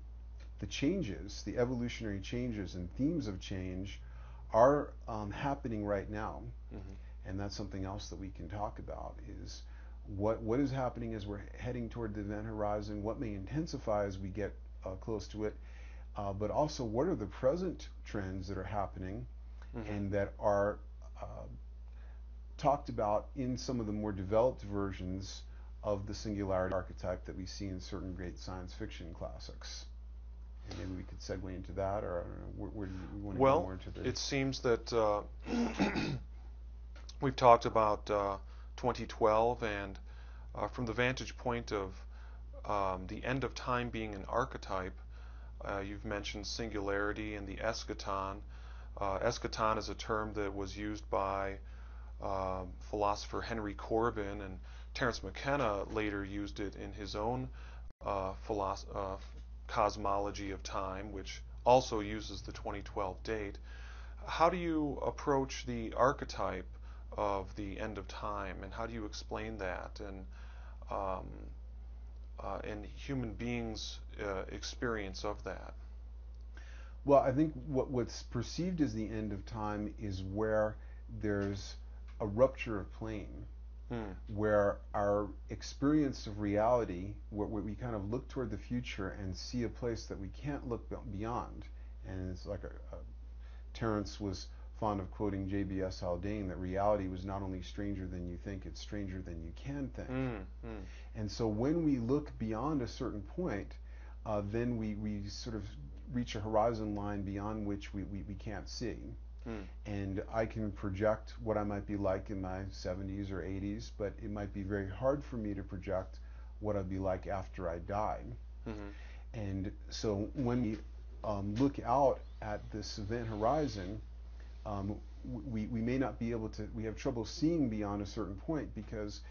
changes, the evolutionary changes and themes of change are happening right now. And that's something else that we can talk about, is what is happening as we're heading toward the event horizon, what may intensify as we get close to it, but also what are the present trends that are happening and that are talked about in some of the more developed versions of the Singularity archetype that we see in certain great science fiction classics. And maybe we could segue into that, or I don't know, where do we want to go more into this? It seems that we've talked about 2012 and from the vantage point of the end of time being an archetype, you've mentioned singularity and the eschaton. Eschaton is a term that was used by philosopher Henry Corbin, and Terence McKenna later used it in his own cosmology of time, which also uses the 2012 date. How do you approach the archetype of the end of time, and how do you explain that um, and human beings' experience of that? Well, I think what's perceived as the end of time is where there's a rupture of plane, where our experience of reality, where we kind of look toward the future and see a place that we can't look beyond. And it's like Terence was fond of quoting J.B.S. Haldane, that reality was not only stranger than you think, it's stranger than you can think. And so when we look beyond a certain point, then we sort of reach a horizon line beyond which we can't see. And I can project what I might be like in my 70s or 80s, but it might be very hard for me to project what I'd be like after I die. And so when we look out at this event horizon, we may not be able to, we have trouble seeing beyond a certain point because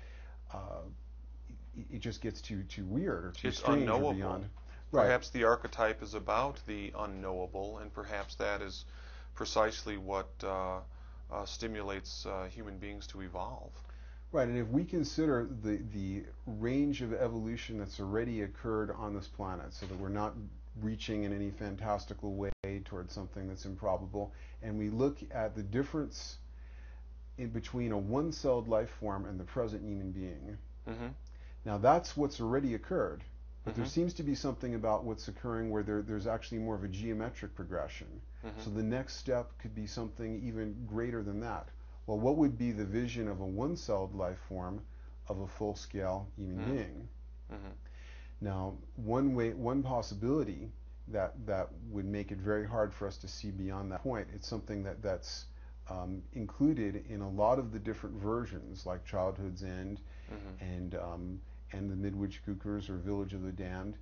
it just gets too weird or too It's strange unknowable. or beyond. Perhaps the archetype is about the unknowable, and perhaps that is precisely what stimulates human beings to evolve. Right, and if we consider the range of evolution that's already occurred on this planet, so that we're not reaching in any fantastical way towards something that's improbable, and we look at the difference in between a one-celled life form and the present human being, now that's what's already occurred. But there seems to be something about what's occurring where there's actually more of a geometric progression. So the next step could be something even greater than that. Well, what would be the vision of a one-celled life form of a full-scale human being? Now, one possibility that would make it very hard for us to see beyond that point, it's something that's included in a lot of the different versions, like Childhood's End and the Midwich Cuckoos or Village of the Damned,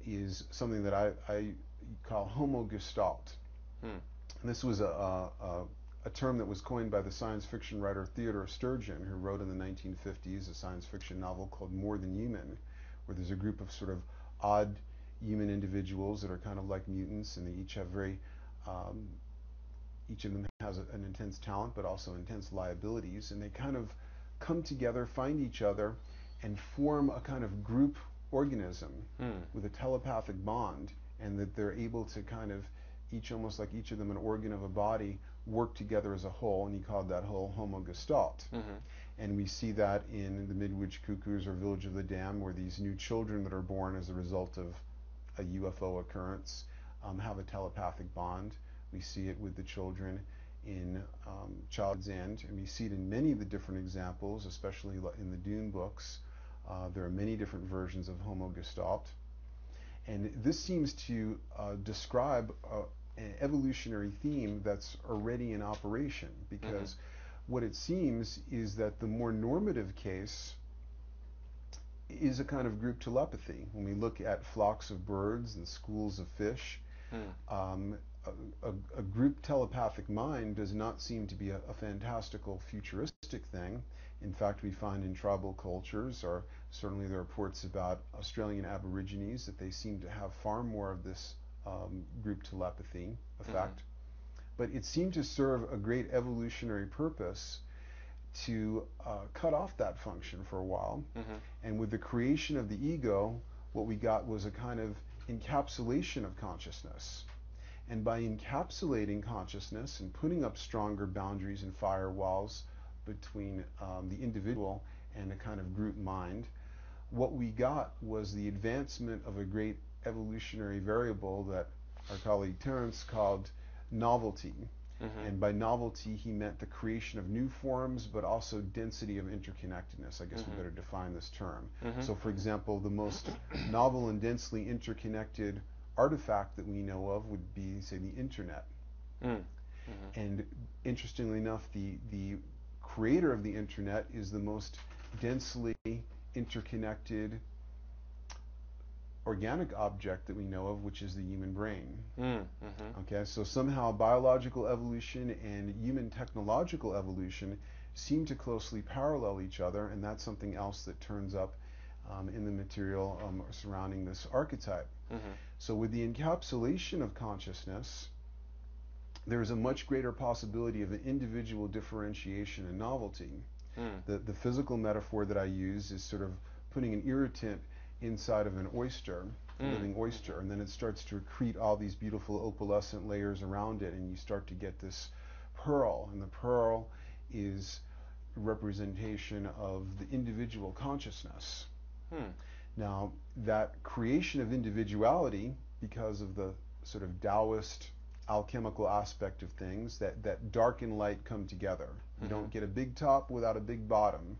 is something that I call Homogestalt. And this was a term that was coined by the science fiction writer Theodore Sturgeon, who wrote in the 1950s a science fiction novel called More Than Human, where there's a group of sort of odd human individuals that are kind of like mutants, and they each have each of them has an intense talent, but also intense liabilities, and they kind of come together, find each other, and form a kind of group organism with a telepathic bond, and that they're able to kind of almost like each of them an organ of a body, work together as a whole, and he called that whole Homogestalt. And we see that in the Midwich Cuckoos or Village of the Damned, where these new children that are born as a result of a UFO occurrence have a telepathic bond. We see it with the children in Child's End, and we see it in many of the different examples, especially in the Dune books. There are many different versions of Homogestalt. And this seems to describe an evolutionary theme that's already in operation, because what it seems is that the more normative case is a kind of group telepathy. When we look at flocks of birds and schools of fish, a group telepathic mind does not seem to be a fantastical futuristic thing. In fact, we find in tribal cultures, or certainly there are reports about Australian Aborigines, that they seem to have far more of this group telepathy effect. But it seemed to serve a great evolutionary purpose to cut off that function for a while. And with the creation of the ego, what we got was a kind of encapsulation of consciousness. And by encapsulating consciousness and putting up stronger boundaries and firewalls between the individual and a kind of group mind, what we got was the advancement of a great evolutionary variable that our colleague Terence called novelty. And by novelty, he meant the creation of new forms, but also density of interconnectedness. I guess we better define this term. So, for example, the most novel and densely interconnected artifact that we know of would be, say, the internet. And interestingly enough, the creator of the internet is the most densely interconnected organic object that we know of, which is the human brain. Okay, so somehow biological evolution and human technological evolution seem to closely parallel each other, and that's something else that turns up in the material surrounding this archetype. So with the encapsulation of consciousness, there's a much greater possibility of an individual differentiation and novelty. The physical metaphor that I use is sort of putting an irritant inside of an oyster, a living oyster, and then it starts to accrete all these beautiful opalescent layers around it, and you start to get this pearl, and the pearl is a representation of the individual consciousness. Now, that creation of individuality, because of the sort of Taoist alchemical aspect of things, that dark and light come together. You don't get a big top without a big bottom,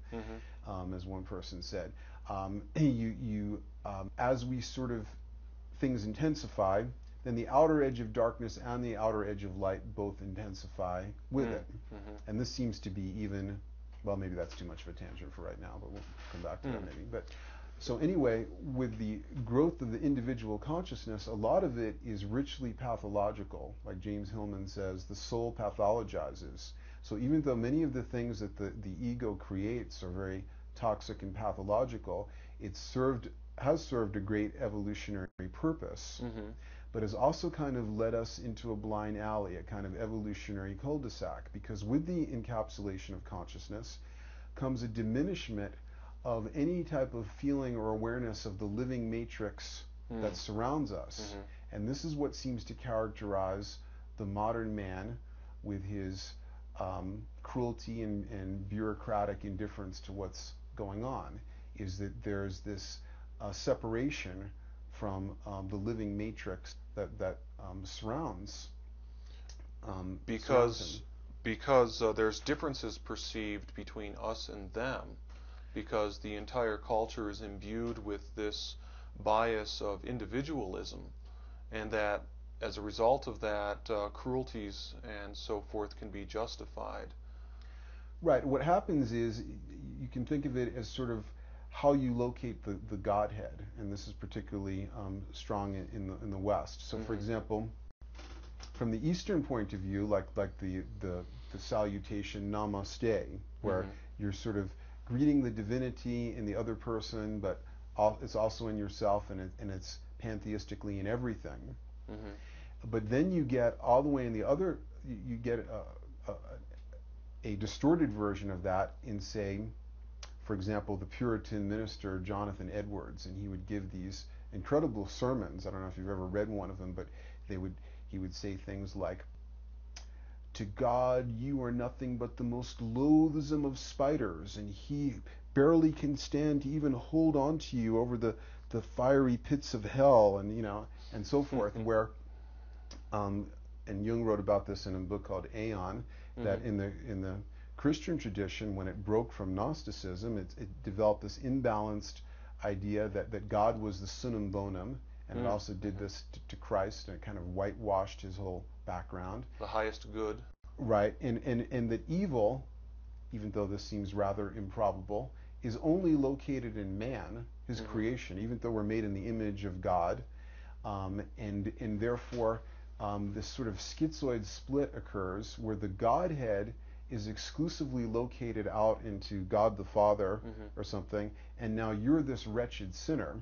as one person said. As we sort of things intensify, then the outer edge of darkness and the outer edge of light both intensify with it. And this seems to be even, well, maybe that's too much of a tangent for right now, but we'll come back to that maybe. But so anyway, with the growth of the individual consciousness, a lot of it is richly pathological. Like James Hillman says, the soul pathologizes. So even though many of the things that the ego creates are very toxic and pathological, it has served a great evolutionary purpose, but has also kind of led us into a blind alley, a kind of evolutionary cul-de-sac, because with the encapsulation of consciousness comes a diminishment of any type of feeling or awareness of the living matrix that surrounds us. And this is what seems to characterize the modern man with his cruelty and bureaucratic indifference to what's going on, is that there's this separation from the living matrix that surrounds because there's differences perceived between us and them, because the entire culture is imbued with this bias of individualism, and that as a result of that, cruelties and so forth can be justified. Right. What happens is you can think of it as sort of how you locate the Godhead, and this is particularly strong in the West. So, for example, from the Eastern point of view, like the salutation Namaste, where you're sort of greeting the divinity in the other person, but it's also in yourself, and it's pantheistically in everything. But then you get all the way in the other, you get a distorted version of that in, say, for example, the Puritan minister Jonathan Edwards, and he would give these incredible sermons. I don't know if you've ever read one of them, but he would say things like, "To God you are nothing but the most loathsome of spiders, and he barely can stand to even hold on to you over the fiery pits of hell," and so forth. Where and Jung wrote about this in a book called Aeon, that in the Christian tradition, when it broke from Gnosticism, it developed this imbalanced idea that God was the sunum bonum, and it also did this to Christ, and it kind of whitewashed his whole background. The highest good. Right, and that evil, even though this seems rather improbable, is only located in man, his creation, even though we're made in the image of God, and therefore this sort of schizoid split occurs where the Godhead is exclusively located out into God the Father or something, and now you're this wretched sinner.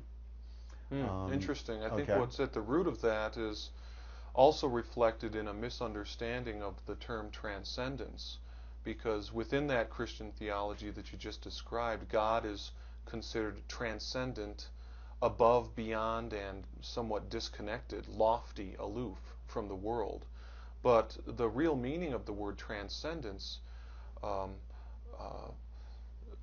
Interesting. I think what's at the root of that is also reflected in a misunderstanding of the term transcendence, because within that Christian theology that you just described, God is considered transcendent, above, beyond, and somewhat disconnected, lofty, aloof from the world. But the real meaning of the word transcendence,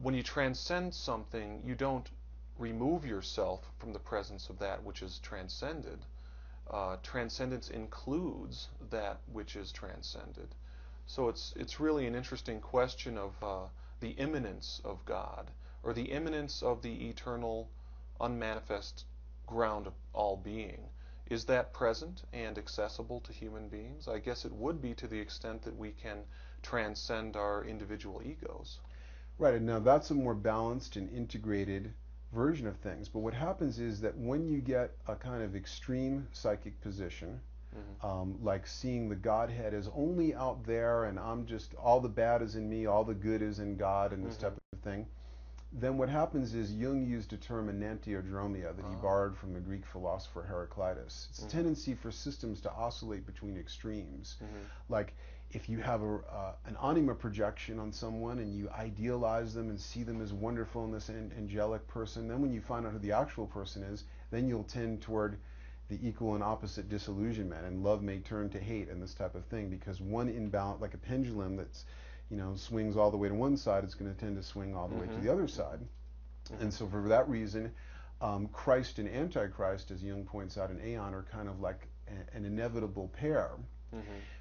when you transcend something, you don't remove yourself from the presence of that which is transcended. Transcendence includes that which is transcended. So it's really an interesting question of the immanence of God, or the immanence of the eternal, unmanifest ground of all being. Is that present and accessible to human beings? I guess it would be, to the extent that we can transcend our individual egos. Right, and now that's a more balanced and integrated version of things. But what happens is that when you get a kind of extreme psychic position, like seeing the Godhead as only out there and I'm just, all the bad is in me, all the good is in God, and this type of thing, then what happens is Jung used a term enantiodromia that he borrowed from the Greek philosopher Heraclitus. It's a tendency for systems to oscillate between extremes. Like if you have an anima projection on someone and you idealize them and see them as wonderful and this angelic person, then when you find out who the actual person is, then you'll tend toward the equal and opposite disillusionment, and love may turn to hate and this type of thing, because one imbalance, like a pendulum that's, swings all the way to one side, it's going to tend to swing all the way to the other side. And so for that reason, Christ and Antichrist, as Jung points out in Aeon, are kind of like an inevitable pair.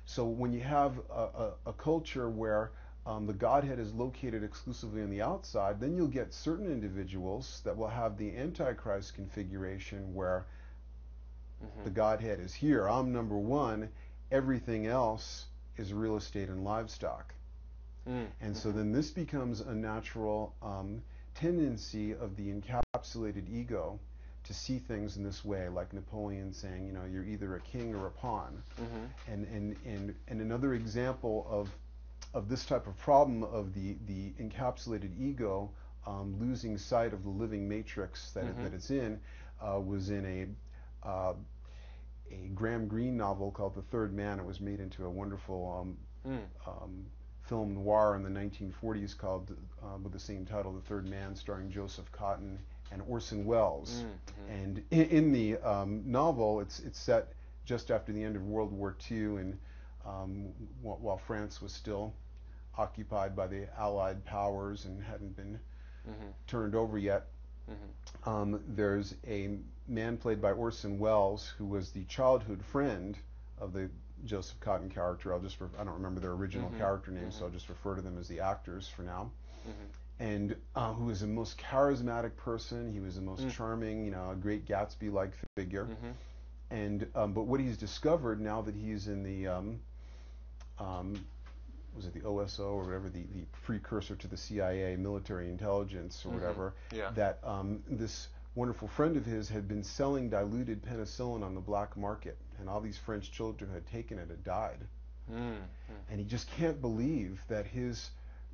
So when you have a culture where the Godhead is located exclusively on the outside, then you'll get certain individuals that will have the Antichrist configuration where the Godhead is here, I'm number one, everything else is real estate and livestock. And so then this becomes a natural tendency of the encapsulated ego to see things in this way, like Napoleon saying, you're either a king or a pawn. And another example of this type of problem of the encapsulated ego losing sight of the living matrix that it's in was in a Graham Greene novel called The Third Man. It was made into a wonderful film noir in the 1940s called with the same title, The Third Man, starring Joseph Cotten and Orson Welles. And in the novel, it's set just after the end of World War II, and while France was still occupied by the Allied powers and hadn't been turned over yet. There's a man played by Orson Welles who was the childhood friend of the Joseph Cotten character. I don't remember their original character names, so I'll just refer to them as the actors for now. And who was the most charismatic person. He was the most charming, a great Gatsby-like figure. And but what he's discovered now that he's in the was it the OSO or whatever, the precursor to the CIA, military intelligence or whatever, that this wonderful friend of his had been selling diluted penicillin on the black market, and all these French children who had taken it had died. And he just can't believe that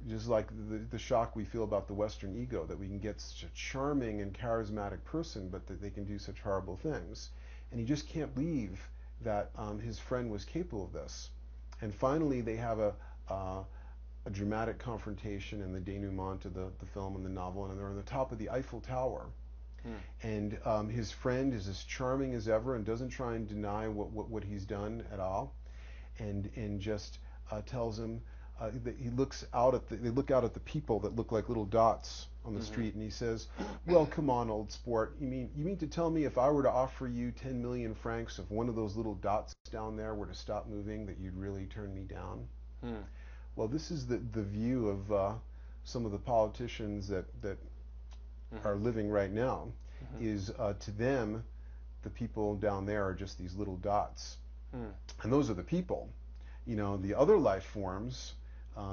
just like the shock we feel about the Western ego, that we can get such a charming and charismatic person, but that they can do such horrible things. And he just can't believe that his friend was capable of this. And finally, they have a dramatic confrontation in the denouement of the film and the novel, and they're on the top of the Eiffel Tower. And his friend is as charming as ever and doesn't try and deny what he's done at all, and just tells him that they look out at the people that look like little dots on the street, and he says, "Well, come on, old sport. You mean to tell me if I were to offer you 10 million francs, if one of those little dots down there were to stop moving, that you'd really turn me down?" Well, this is the view of some of the politicians that are living right now. Is to them, the people down there are just these little dots, and those are the people. The other life forms.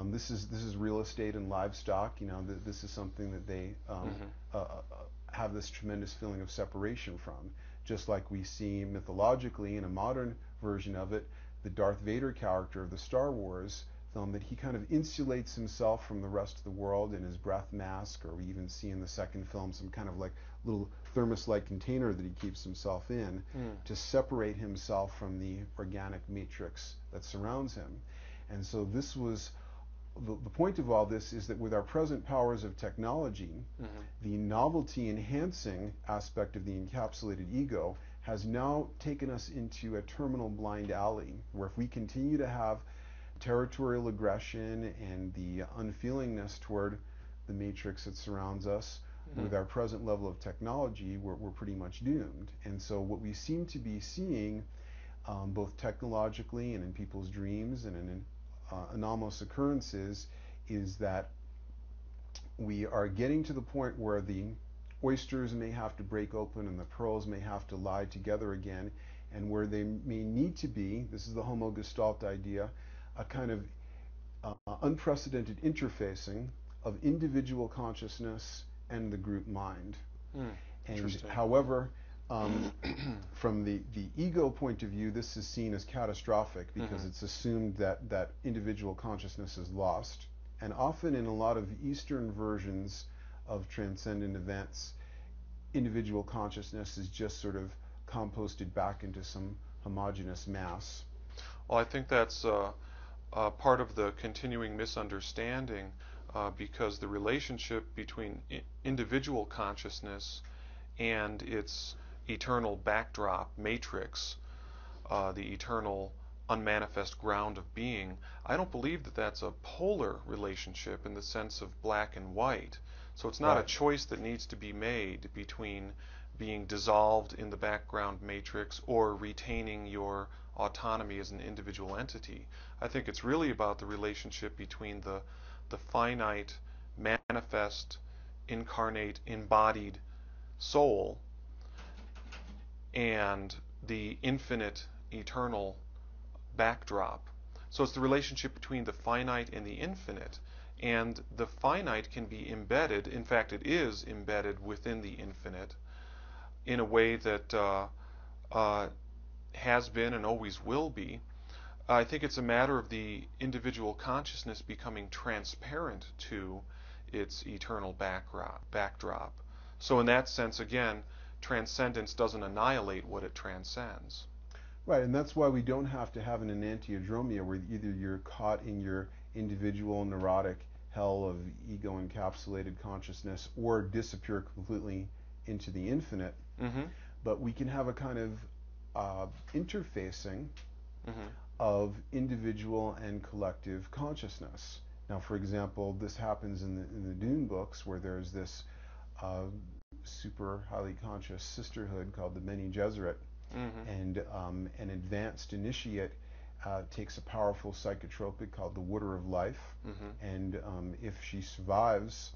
This is real estate and livestock. This is something that they have this tremendous feeling of separation from. Just like we see mythologically in a modern version of it, the Darth Vader character of the Star Wars film, that he kind of insulates himself from the rest of the world in his breath mask, or we even see in the second film some kind of like little thermos-like container that he keeps himself in to separate himself from the organic matrix that surrounds him. And so this was the point of all this, is that with our present powers of technology, the novelty enhancing aspect of the encapsulated ego has now taken us into a terminal blind alley, where if we continue to have territorial aggression and the unfeelingness toward the matrix that surrounds us, with our present level of technology, we're pretty much doomed. And so what we seem to be seeing, both technologically and in people's dreams and in anomalous occurrences, is that we are getting to the point where the oysters may have to break open and the pearls may have to lie together again, and where they may need to be, this is the Homogestalt idea, a kind of unprecedented interfacing of individual consciousness and the group mind. Hmm. And Interesting. however, from the ego point of view, this is seen as catastrophic because it's assumed that individual consciousness is lost. And often in a lot of Eastern versions of transcendent events, individual consciousness is just sort of composted back into some homogeneous mass. Well, I think that's part of the continuing misunderstanding because the relationship between individual consciousness and its eternal backdrop matrix, the eternal unmanifest ground of being, I don't believe that that's a polar relationship in the sense of black and white. So it's not a choice that needs to be made between being dissolved in the background matrix or retaining your autonomy as an individual entity. I think it's really about the relationship between the finite, manifest, incarnate, embodied soul and the infinite, eternal backdrop. So it's the relationship between the finite and the infinite. And the finite can be embedded, in fact, it is embedded within the infinite in a way that has been and always will be. I think it's a matter of the individual consciousness becoming transparent to its eternal backdrop. So, in that sense, again, transcendence doesn't annihilate what it transcends. Right, and that's why we don't have to have an enantiodromia where either you're caught in your individual neurotic hell of ego encapsulated consciousness or disappear completely into the infinite. Mm-hmm. But we can have a kind of interfacing Mm-hmm. of individual and collective consciousness. Now, for example, this happens in the Dune books where there's this super highly conscious sisterhood called the Bene Gesserit, and an advanced initiate takes a powerful psychotropic called the Water of Life, and if she survives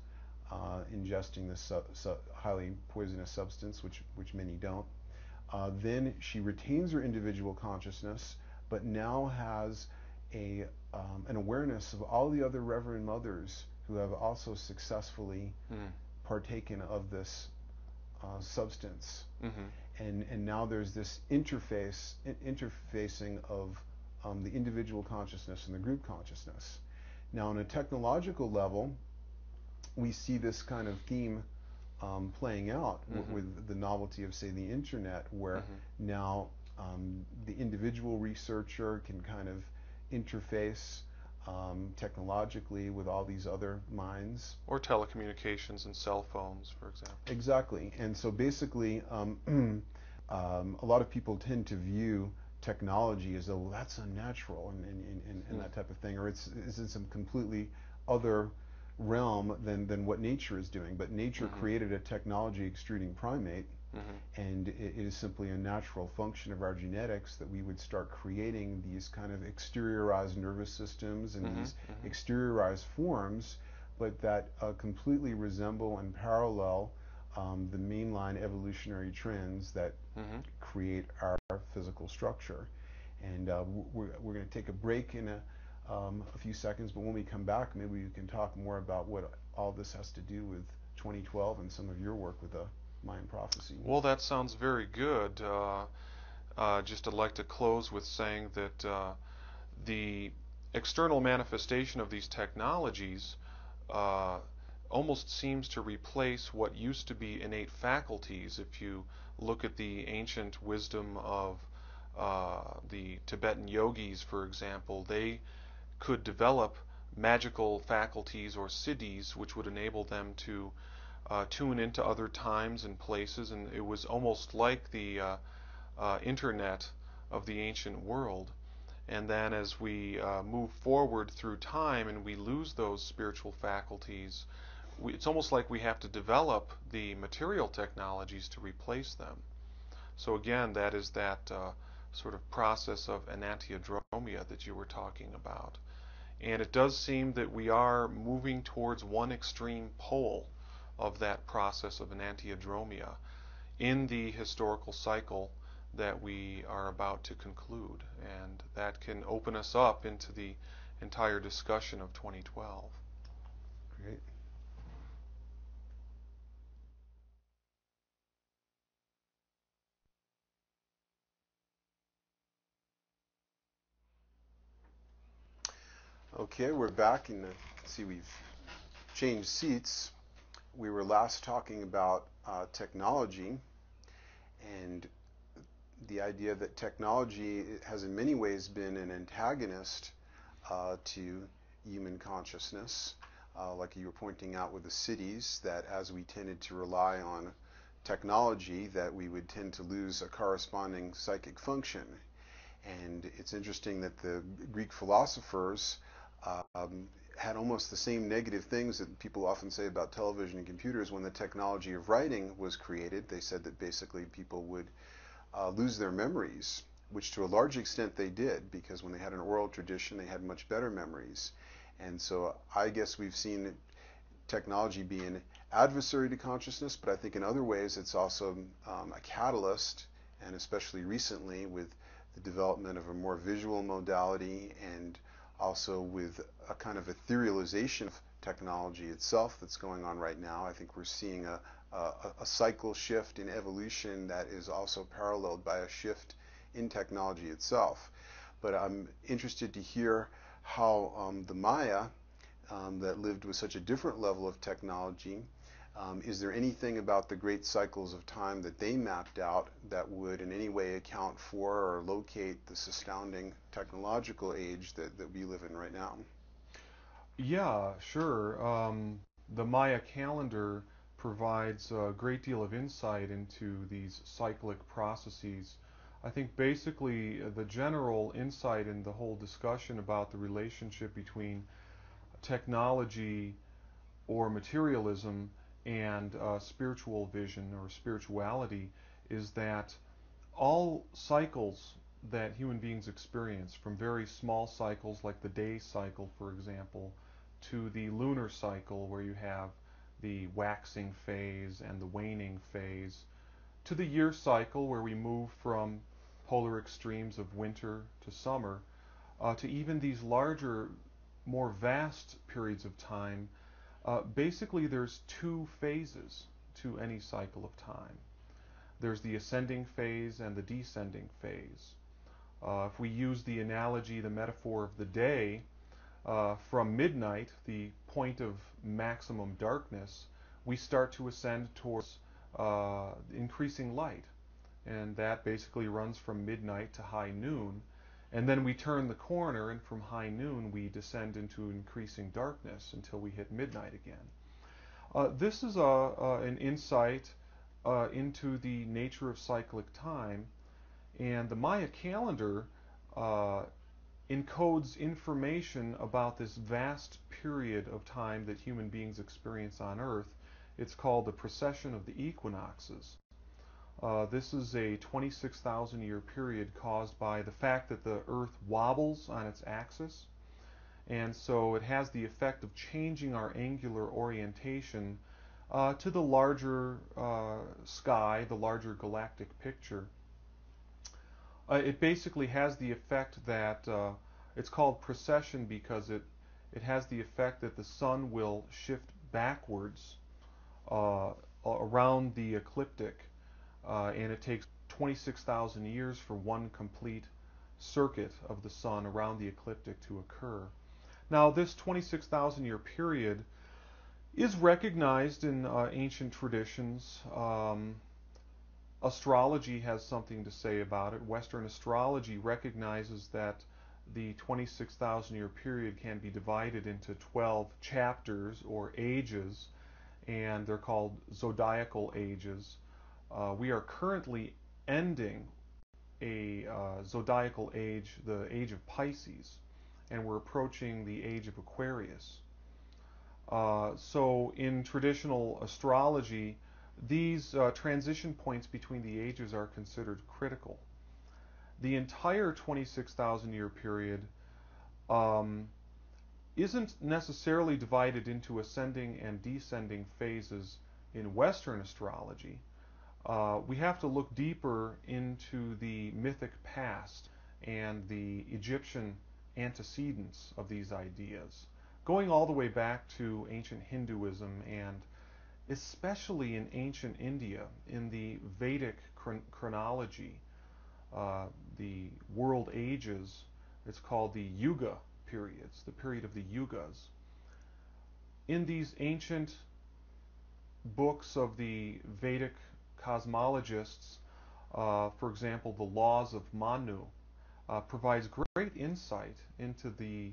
ingesting this highly poisonous substance, which many don't, then she retains her individual consciousness, but now has an awareness of all the other Reverend Mothers who have also successfully partaken of this substance. And now there's this interfacing of the individual consciousness and the group consciousness. Now, on a technological level, we see this kind of theme playing out with the novelty of, say, the internet, where now the individual researcher can kind of interface technologically with all these other minds. Or telecommunications and cell phones, for example. Exactly. And so basically, a lot of people tend to view technology as though, well, that's unnatural and that type of thing, or it's in some completely other realm than what nature is doing. But nature created a technology extruding primate, and it is simply a natural function of our genetics that we would start creating these kind of exteriorized nervous systems and these exteriorized forms, but that completely resemble and parallel the mainline evolutionary trends that create our physical structure. And we're going to take a break in a few seconds, but when we come back, maybe we can talk more about what all this has to do with 2012 and some of your work with the Mayan prophecy. Well, that sounds very good. Just I'd like to close with saying that the external manifestation of these technologies almost seems to replace what used to be innate faculties. If you look at the ancient wisdom of the Tibetan yogis, for example, they could develop magical faculties or siddhis which would enable them to tune into other times and places, and it was almost like the internet of the ancient world. And then as we move forward through time and we lose those spiritual faculties, it's almost like we have to develop the material technologies to replace them. So again, that is that sort of process of enantiodromia that you were talking about. And it does seem that we are moving towards one extreme pole of that process of enantiodromia in the historical cycle that we are about to conclude. And that can open us up into the entire discussion of 2012. Great. Okay, we're back, and see, we've changed seats. We were last talking about technology and the idea that technology has in many ways been an antagonist to human consciousness, like you were pointing out with the cities, that as we tended to rely on technology, that we would tend to lose a corresponding psychic function. And it's interesting that the Greek philosophers had almost the same negative things that people often say about television and computers. When the technology of writing was created, they said that basically people would lose their memories, which to a large extent they did, because when they had an oral tradition, they had much better memories. And so I guess we've seen technology be an adversary to consciousness, but I think in other ways it's also a catalyst, and especially recently with the development of a more visual modality and also with a kind of etherealization of technology itself that's going on right now. I think we're seeing a cycle shift in evolution that is also paralleled by a shift in technology itself. But I'm interested to hear how the Maya, that lived with such a different level of technology, is there anything about the great cycles of time that they mapped out that would in any way account for or locate this astounding technological age that we live in right now? Yeah, sure. The Maya calendar provides a great deal of insight into these cyclic processes. I think basically the general insight in the whole discussion about the relationship between technology or materialism and spiritual vision or spirituality is that all cycles that human beings experience, from very small cycles like the day cycle, for example, to the lunar cycle where you have the waxing phase and the waning phase, to the year cycle where we move from polar extremes of winter to summer, to even these larger, more vast periods of time. Basically, there's two phases to any cycle of time. There's the ascending phase and the descending phase. If we use the analogy, the metaphor of the day, from midnight, the point of maximum darkness, we start to ascend towards increasing light. And that basically runs from midnight to high noon. And then we turn the corner, and from high noon, we descend into increasing darkness until we hit midnight again. This is an insight into the nature of cyclic time, and the Maya calendar encodes information about this vast period of time that human beings experience on Earth. It's called the precession of the equinoxes. This is a 26,000 year period caused by the fact that the Earth wobbles on its axis, and so it has the effect of changing our angular orientation to the larger sky, the larger galactic picture. It basically has the effect that it's called precession because it has the effect that the sun will shift backwards around the ecliptic, and it takes 26,000 years for one complete circuit of the sun around the ecliptic to occur. Now, this 26,000 year period is recognized in ancient traditions. Astrology has something to say about it. Western astrology recognizes that the 26,000 year period can be divided into 12 chapters or ages, and they're called zodiacal ages. We are currently ending a zodiacal age, the age of Pisces, and we're approaching the age of Aquarius. So in traditional astrology, these transition points between the ages are considered critical. The entire 26,000 year period isn't necessarily divided into ascending and descending phases in Western astrology. We have to look deeper into the mythic past and the Egyptian antecedents of these ideas, going all the way back to ancient Hinduism and especially in ancient India, in the Vedic chronology, the world ages, it's called the Yuga periods, the period of the yugas. In these ancient books of the Vedic cosmologists, for example, the laws of Manu, provides great insight into the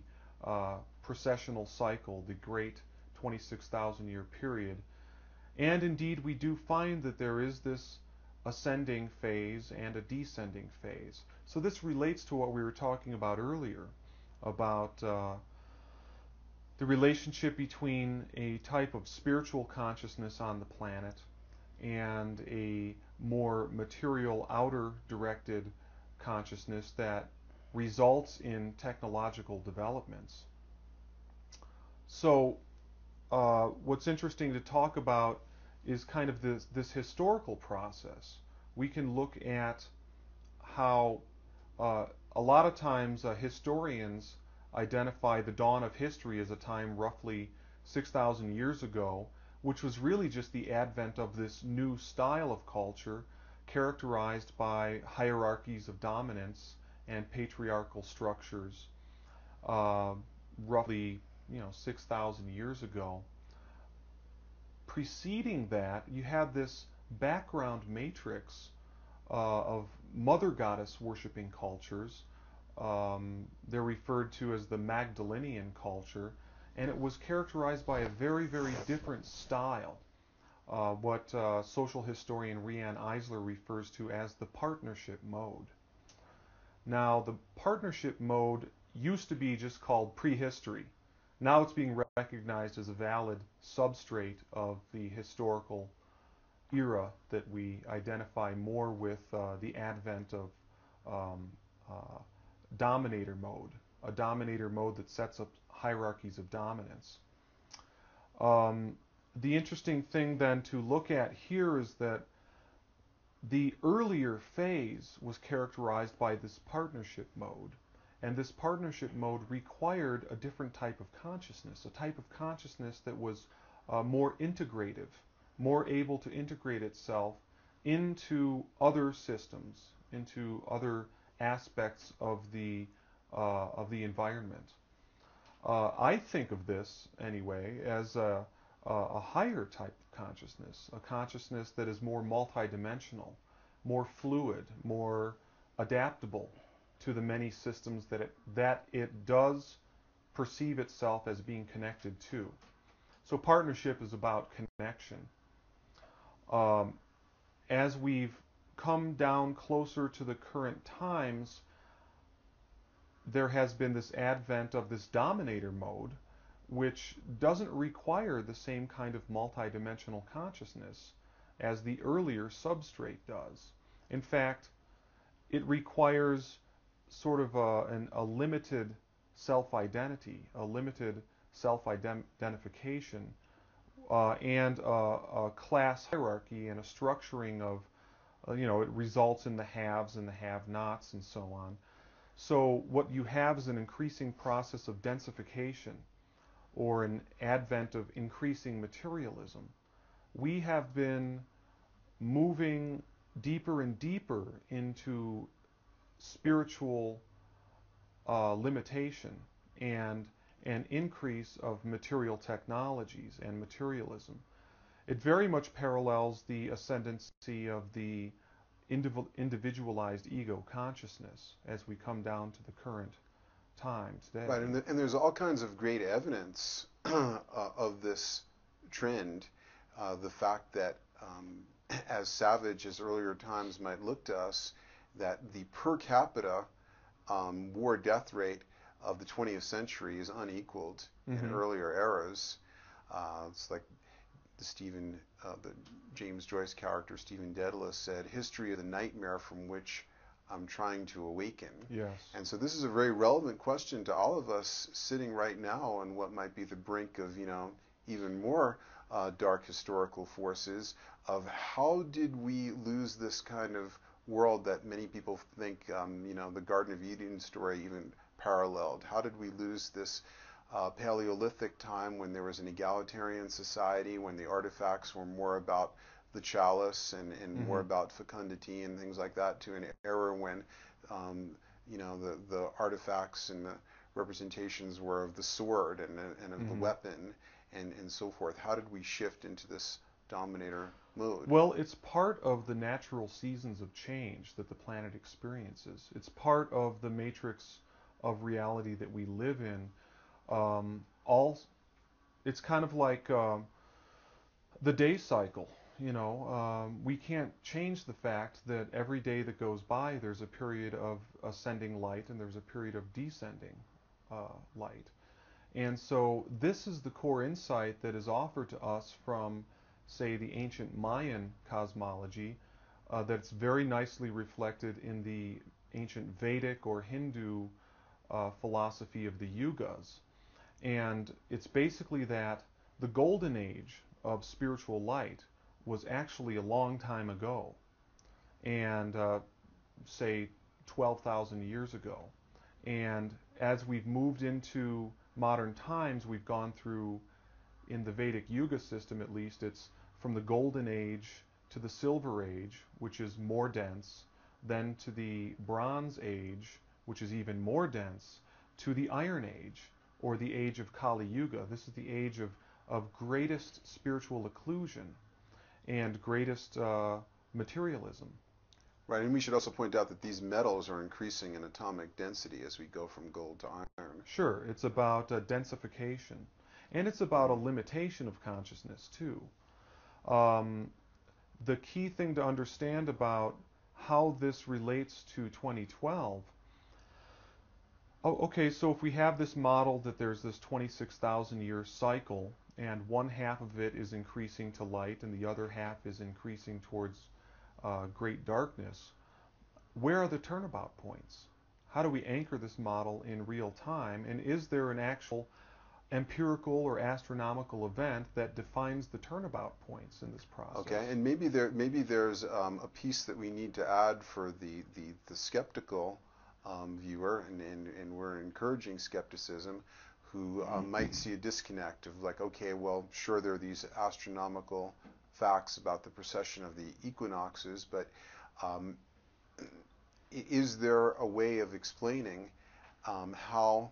precessional cycle, the great 26,000 year period. And indeed, we do find that there is this ascending phase and a descending phase. So this relates to what we were talking about earlier, about the relationship between a type of spiritual consciousness on the planet and a more material, outer-directed consciousness that results in technological developments. So what's interesting to talk about is kind of this historical process. We can look at how a lot of times historians identify the dawn of history as a time roughly 6,000 years ago, which was really just the advent of this new style of culture characterized by hierarchies of dominance and patriarchal structures, roughly 6,000 years ago. Preceding that, you had this background matrix of mother goddess worshipping cultures. They're referred to as the Magdalenian culture, and it was characterized by a very, very different style, what social historian Rianne Eisler refers to as the partnership mode. Now, the partnership mode used to be just called prehistory. Now it's being recognized as a valid substrate of the historical era that we identify more with the advent of dominator mode, a dominator mode that sets up hierarchies of dominance. The interesting thing then to look at here is that the earlier phase was characterized by this partnership mode, and this partnership mode required a different type of consciousness, a type of consciousness that was more integrative, more able to integrate itself into other systems, into other aspects of the environment. I think of this anyway as a higher type of consciousness, a consciousness that is more multidimensional, more fluid, more adaptable to the many systems that it does perceive itself as being connected to. So partnership is about connection. As we've come down closer to the current times, there has been this advent of this dominator mode, which doesn't require the same kind of multidimensional consciousness as the earlier substrate does. In fact, it requires sort of a limited self-identity, a limited self-identification, and a class hierarchy and a structuring of, it results in the haves and the have-nots and so on. So what you have is an increasing process of densification, or an advent of increasing materialism. We have been moving deeper and deeper into spiritual limitation and an increase of material technologies and materialism. It very much parallels the ascendancy of the individualized ego consciousness as we come down to the current time today. Right, and there's all kinds of great evidence of this trend. The fact that, as savage as earlier times might look to us, that the per capita war death rate of the 20th century is unequaled in earlier eras. It's like the James Joyce character Stephen Dedalus said, "History of the nightmare from which I'm trying to awaken." Yes. And so this is a very relevant question to all of us sitting right now on what might be the brink of, even more dark historical forces, of how did we lose this kind of world that many people think, the Garden of Eden story even paralleled. How did we lose this Paleolithic time when there was an egalitarian society, when the artifacts were more about the chalice and more about fecundity and things like that, to an era when, the artifacts and the representations were of the sword and of the Mm-hmm. weapon and so forth. How did we shift into this dominator mode? Well, it's part of the natural seasons of change that the planet experiences. It's part of the matrix of reality that we live in. All it's kind of like the day cycle. We can't change the fact that every day that goes by, there's a period of ascending light and there's a period of descending light. And so this is the core insight that is offered to us from, say, the ancient Mayan cosmology, that's very nicely reflected in the ancient Vedic or Hindu philosophy of the yugas. And it's basically that the golden age of spiritual light was actually a long time ago, and say 12,000 years ago. And as we've moved into modern times, we've gone through, in the Vedic Yuga system at least, it's from the Golden Age to the Silver Age, which is more dense, then to the Bronze Age, which is even more dense, to the Iron Age, or the age of Kali Yuga. This is the age of greatest spiritual occlusion and greatest materialism. Right, and we should also point out that these metals are increasing in atomic density as we go from gold to iron. Sure, it's about densification, and it's about a Mm-hmm. limitation of consciousness too. Um, the key thing to understand about how this relates to 2012. Oh, okay, so if we have this model that there's this 26,000 year cycle, and one half of it is increasing to light, and the other half is increasing towards great darkness, where are the turnabout points? How do we anchor this model in real time? And is there an actual empirical or astronomical event that defines the turnabout points in this process? Okay, and maybe there's a piece that we need to add for the skeptical viewer, and we're encouraging skepticism, who might see a disconnect of like, okay, well, sure, there are these astronomical facts about the precession of the equinoxes, but um, is there a way of explaining how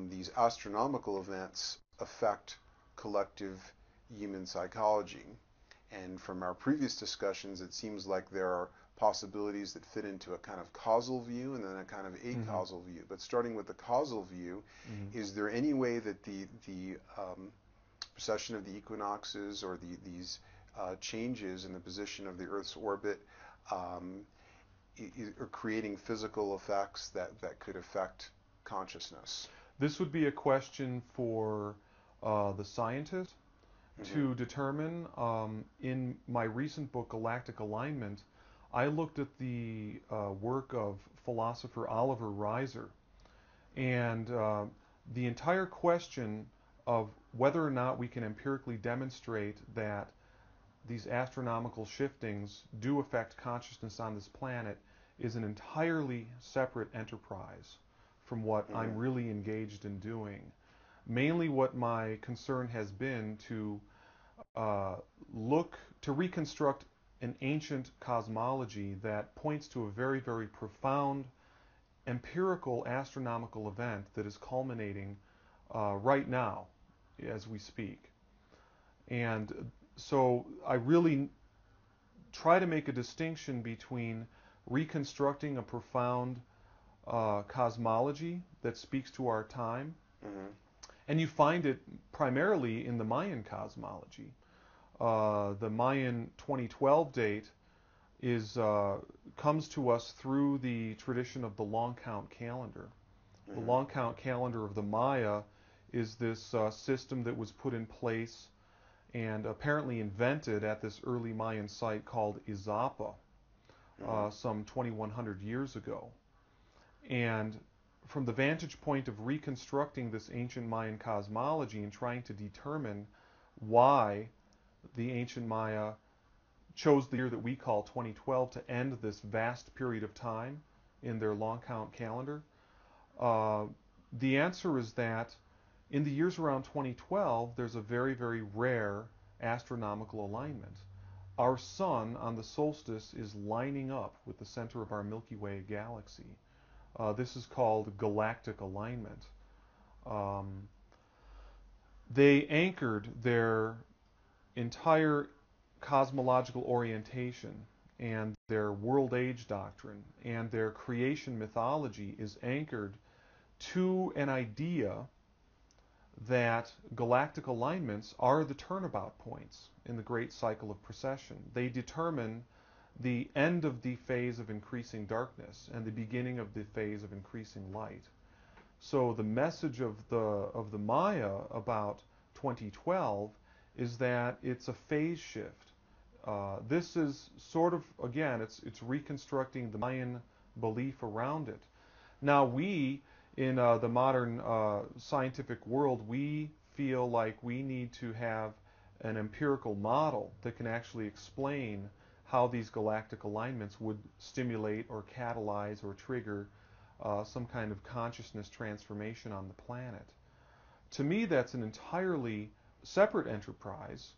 these astronomical events affect collective human psychology? And from our previous discussions, it seems like there are possibilities that fit into a kind of causal view and then a kind of Mm-hmm. acausal view. But starting with the causal view, Mm-hmm. is there any way that the precession of the equinoxes or these changes in the position of the Earth's orbit um, are creating physical effects that could affect consciousness? This would be a question for the scientist Mm-hmm. to determine. In my recent book, Galactic Alignment, I looked at the work of philosopher Oliver Reiser, and the entire question of whether or not we can empirically demonstrate that these astronomical shiftings do affect consciousness on this planet is an entirely separate enterprise from what I'm Mm-hmm. really engaged in doing. Mainly what my concern has been to uh, look to reconstruct an ancient cosmology that points to a very, very profound empirical astronomical event that is culminating right now as we speak. And so I really try to make a distinction between reconstructing a profound cosmology that speaks to our time, Mm-hmm. and you find it primarily in the Mayan cosmology. The Mayan 2012 date is comes to us through the tradition of the long count calendar. The Mm-hmm. long count calendar of the Maya is this system that was put in place and apparently invented at this early Mayan site called Izapa Mm-hmm. some 2,100 years ago. And from the vantage point of reconstructing this ancient Mayan cosmology and trying to determine why the ancient Maya chose the year that we call 2012 to end this vast period of time in their long count calendar, uh, the answer is that in the years around 2012, there's a very, very rare astronomical alignment. Our sun on the solstice is lining up with the center of our Milky Way galaxy. This is called galactic alignment. Um, they anchored their entire cosmological orientation and their world age doctrine and their creation mythology is anchored to an idea that galactic alignments are the turnabout points in the great cycle of precession. They determine the end of the phase of increasing darkness and the beginning of the phase of increasing light. So the message of the Maya about 2012 is that it's a phase shift. This is sort of, again, it's reconstructing the Mayan belief around it. Now we, in the modern scientific world, we feel like we need to have an empirical model that can actually explain how these galactic alignments would stimulate or catalyze or trigger some kind of consciousness transformation on the planet. To me, that's an entirely separate enterprise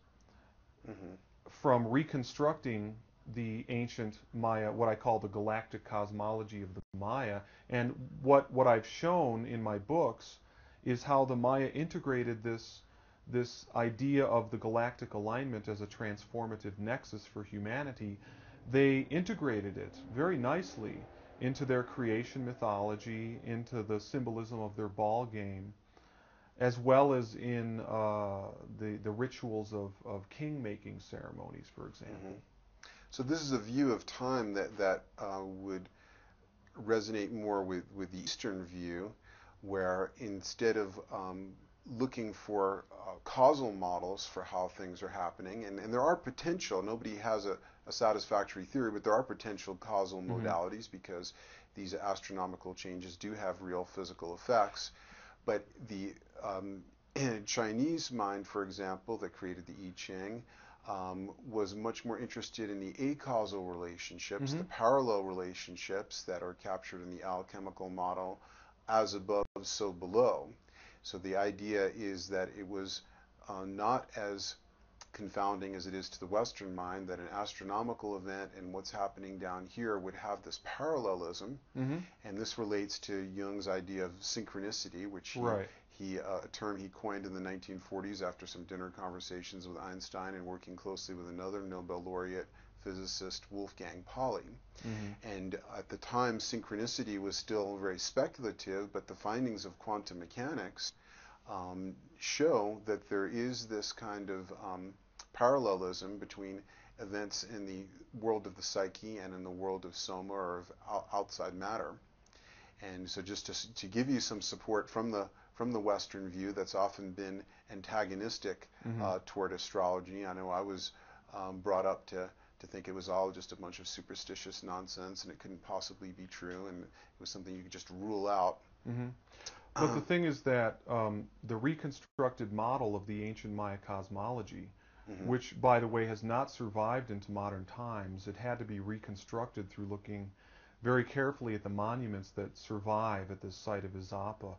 Hmm. from reconstructing the ancient Maya, what I call the galactic cosmology of the Maya. And what I've shown in my books is how the Maya integrated this idea of the galactic alignment as a transformative nexus for humanity. They integrated it very nicely into their creation mythology, into the symbolism of their ball game, as well as in the rituals of king-making ceremonies, for example. Hmm. So this is a view of time that would resonate more with the Eastern view, where instead of looking for causal models for how things are happening, and there are potential, nobody has a satisfactory theory, but there are potential causal Hmm. modalities because these astronomical changes do have real physical effects. But the Chinese mind, for example, that created the I Ching, was much more interested in the acausal relationships, Hmm. the parallel relationships that are captured in the alchemical model, as above, so below. So the idea is that it was not as confounding as it is to the Western mind that an astronomical event and what's happening down here would have this parallelism, Hmm. and this relates to Jung's idea of synchronicity, which Right. a term he coined in the 1940s after some dinner conversations with Einstein and working closely with another Nobel laureate physicist, Wolfgang Pauli. Hmm. And at the time, synchronicity was still very speculative, but the findings of quantum mechanics show that there is this kind of parallelism between events in the world of the psyche and in the world of soma or of outside matter. And so just to give you some support from the Western view that's often been antagonistic Hmm. toward astrology. I know I was brought up to think it was all just a bunch of superstitious nonsense and it couldn't possibly be true and it was something you could just rule out. Hmm. But the thing is that the reconstructed model of the ancient Maya cosmology, Hmm. which, by the way, has not survived into modern times, it had to be reconstructed through looking very carefully at the monuments that survive at this site of Izapa.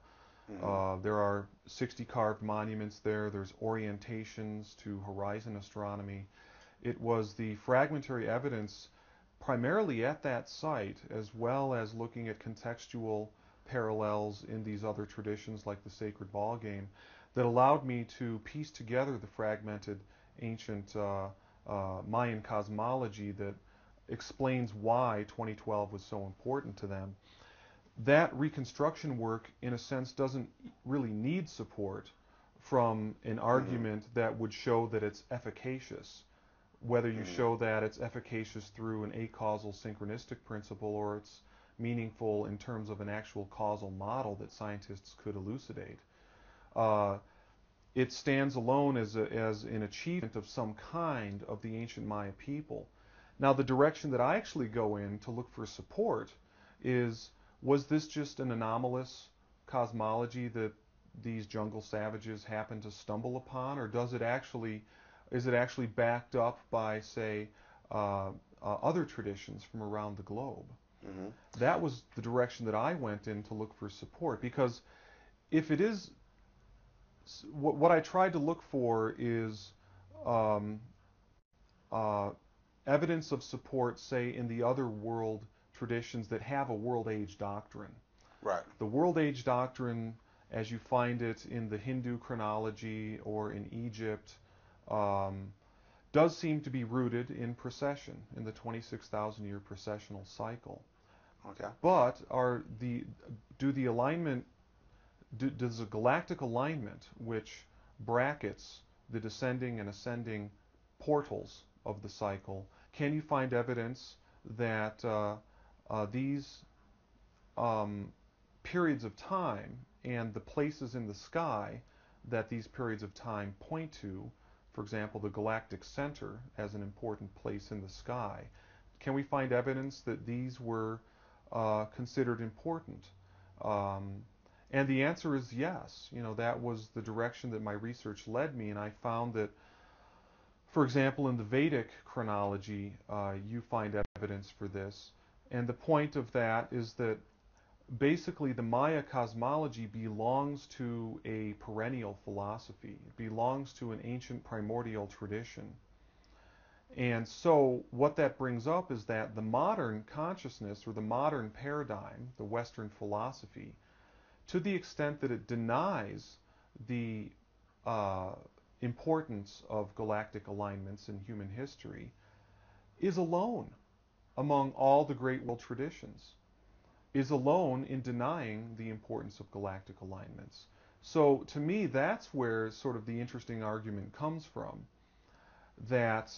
Hmm. There are 60 carved monuments there. There's orientations to horizon astronomy. It was the fragmentary evidence primarily at that site, as well as looking at contextual parallels in these other traditions like the sacred ball game, that allowed me to piece together the fragmented ancient Mayan cosmology that explains why 2012 was so important to them. That reconstruction work, in a sense, doesn't really need support from an Hmm. argument that would show that it's efficacious, whether you Hmm. show that it's efficacious through an acausal synchronistic principle or it's meaningful in terms of an actual causal model that scientists could elucidate. Uh, it stands alone as an achievement of some kind of the ancient Maya people. Now, the direction that I actually go in to look for support is, was this just an anomalous cosmology that these jungle savages happen to stumble upon, or is it actually backed up by, say, other traditions from around the globe? Hmm. That was the direction that I went in to look for support, because if it is, what I tried to look for is um, uh, evidence of support, say, in the other world traditions that have a world age doctrine. Right. The world age doctrine as you find it in the Hindu chronology or in Egypt, does seem to be rooted in precession, in the 26,000-year precessional cycle. Okay. But does the galactic alignment, which brackets the descending and ascending portals of the cycle, can you find evidence that these periods of time and the places in the sky that these periods of time point to, for example, the galactic center as an important place in the sky, can we find evidence that these were considered important? And the answer is yes. That was the direction that my research led me, and I found that, for example, in the Vedic chronology, you find evidence for this. And the point of that is that basically the Maya cosmology belongs to a perennial philosophy. It belongs to an ancient primordial tradition. And so what that brings up is that the modern consciousness or the modern paradigm, the Western philosophy, to the extent that it denies the importance of galactic alignments in human history, is alone among all the great world traditions, is alone in denying the importance of galactic alignments. So to me, that's where sort of the interesting argument comes from, that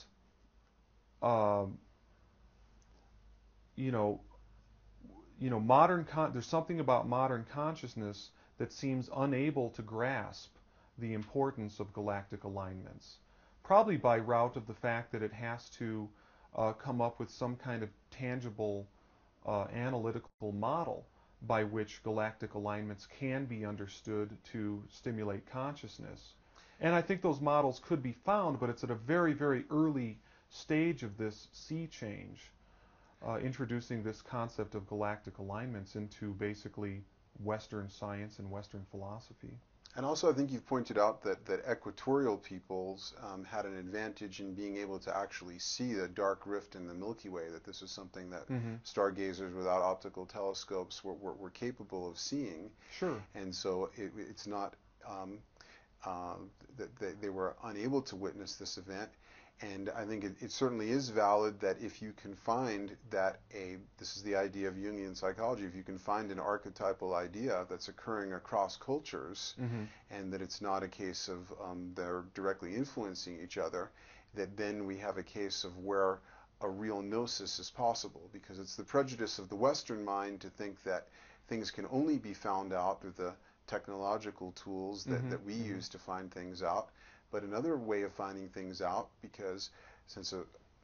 there's something about modern consciousness that seems unable to grasp the importance of galactic alignments, probably by route of the fact that it has to come up with some kind of tangible analytical model by which galactic alignments can be understood to stimulate consciousness. And I think those models could be found, but it's at a very, very early stage of this sea change, introducing this concept of galactic alignments into basically Western science and Western philosophy. And also, I think you've pointed out that equatorial peoples had an advantage in being able to actually see the dark rift in the Milky Way, that this is something that stargazers without optical telescopes were capable of seeing. Sure. And so it's not that they were unable to witness this event. And I think it certainly is valid that if you can find that this is the idea of Jungian psychology, if you can find an archetypal idea that's occurring across cultures, and that it's not a case of they're directly influencing each other, that then we have a case of where a real gnosis is possible, because it's the prejudice of the Western mind to think that things can only be found out through the technological tools that we use to find things out. But another way of finding things out, because since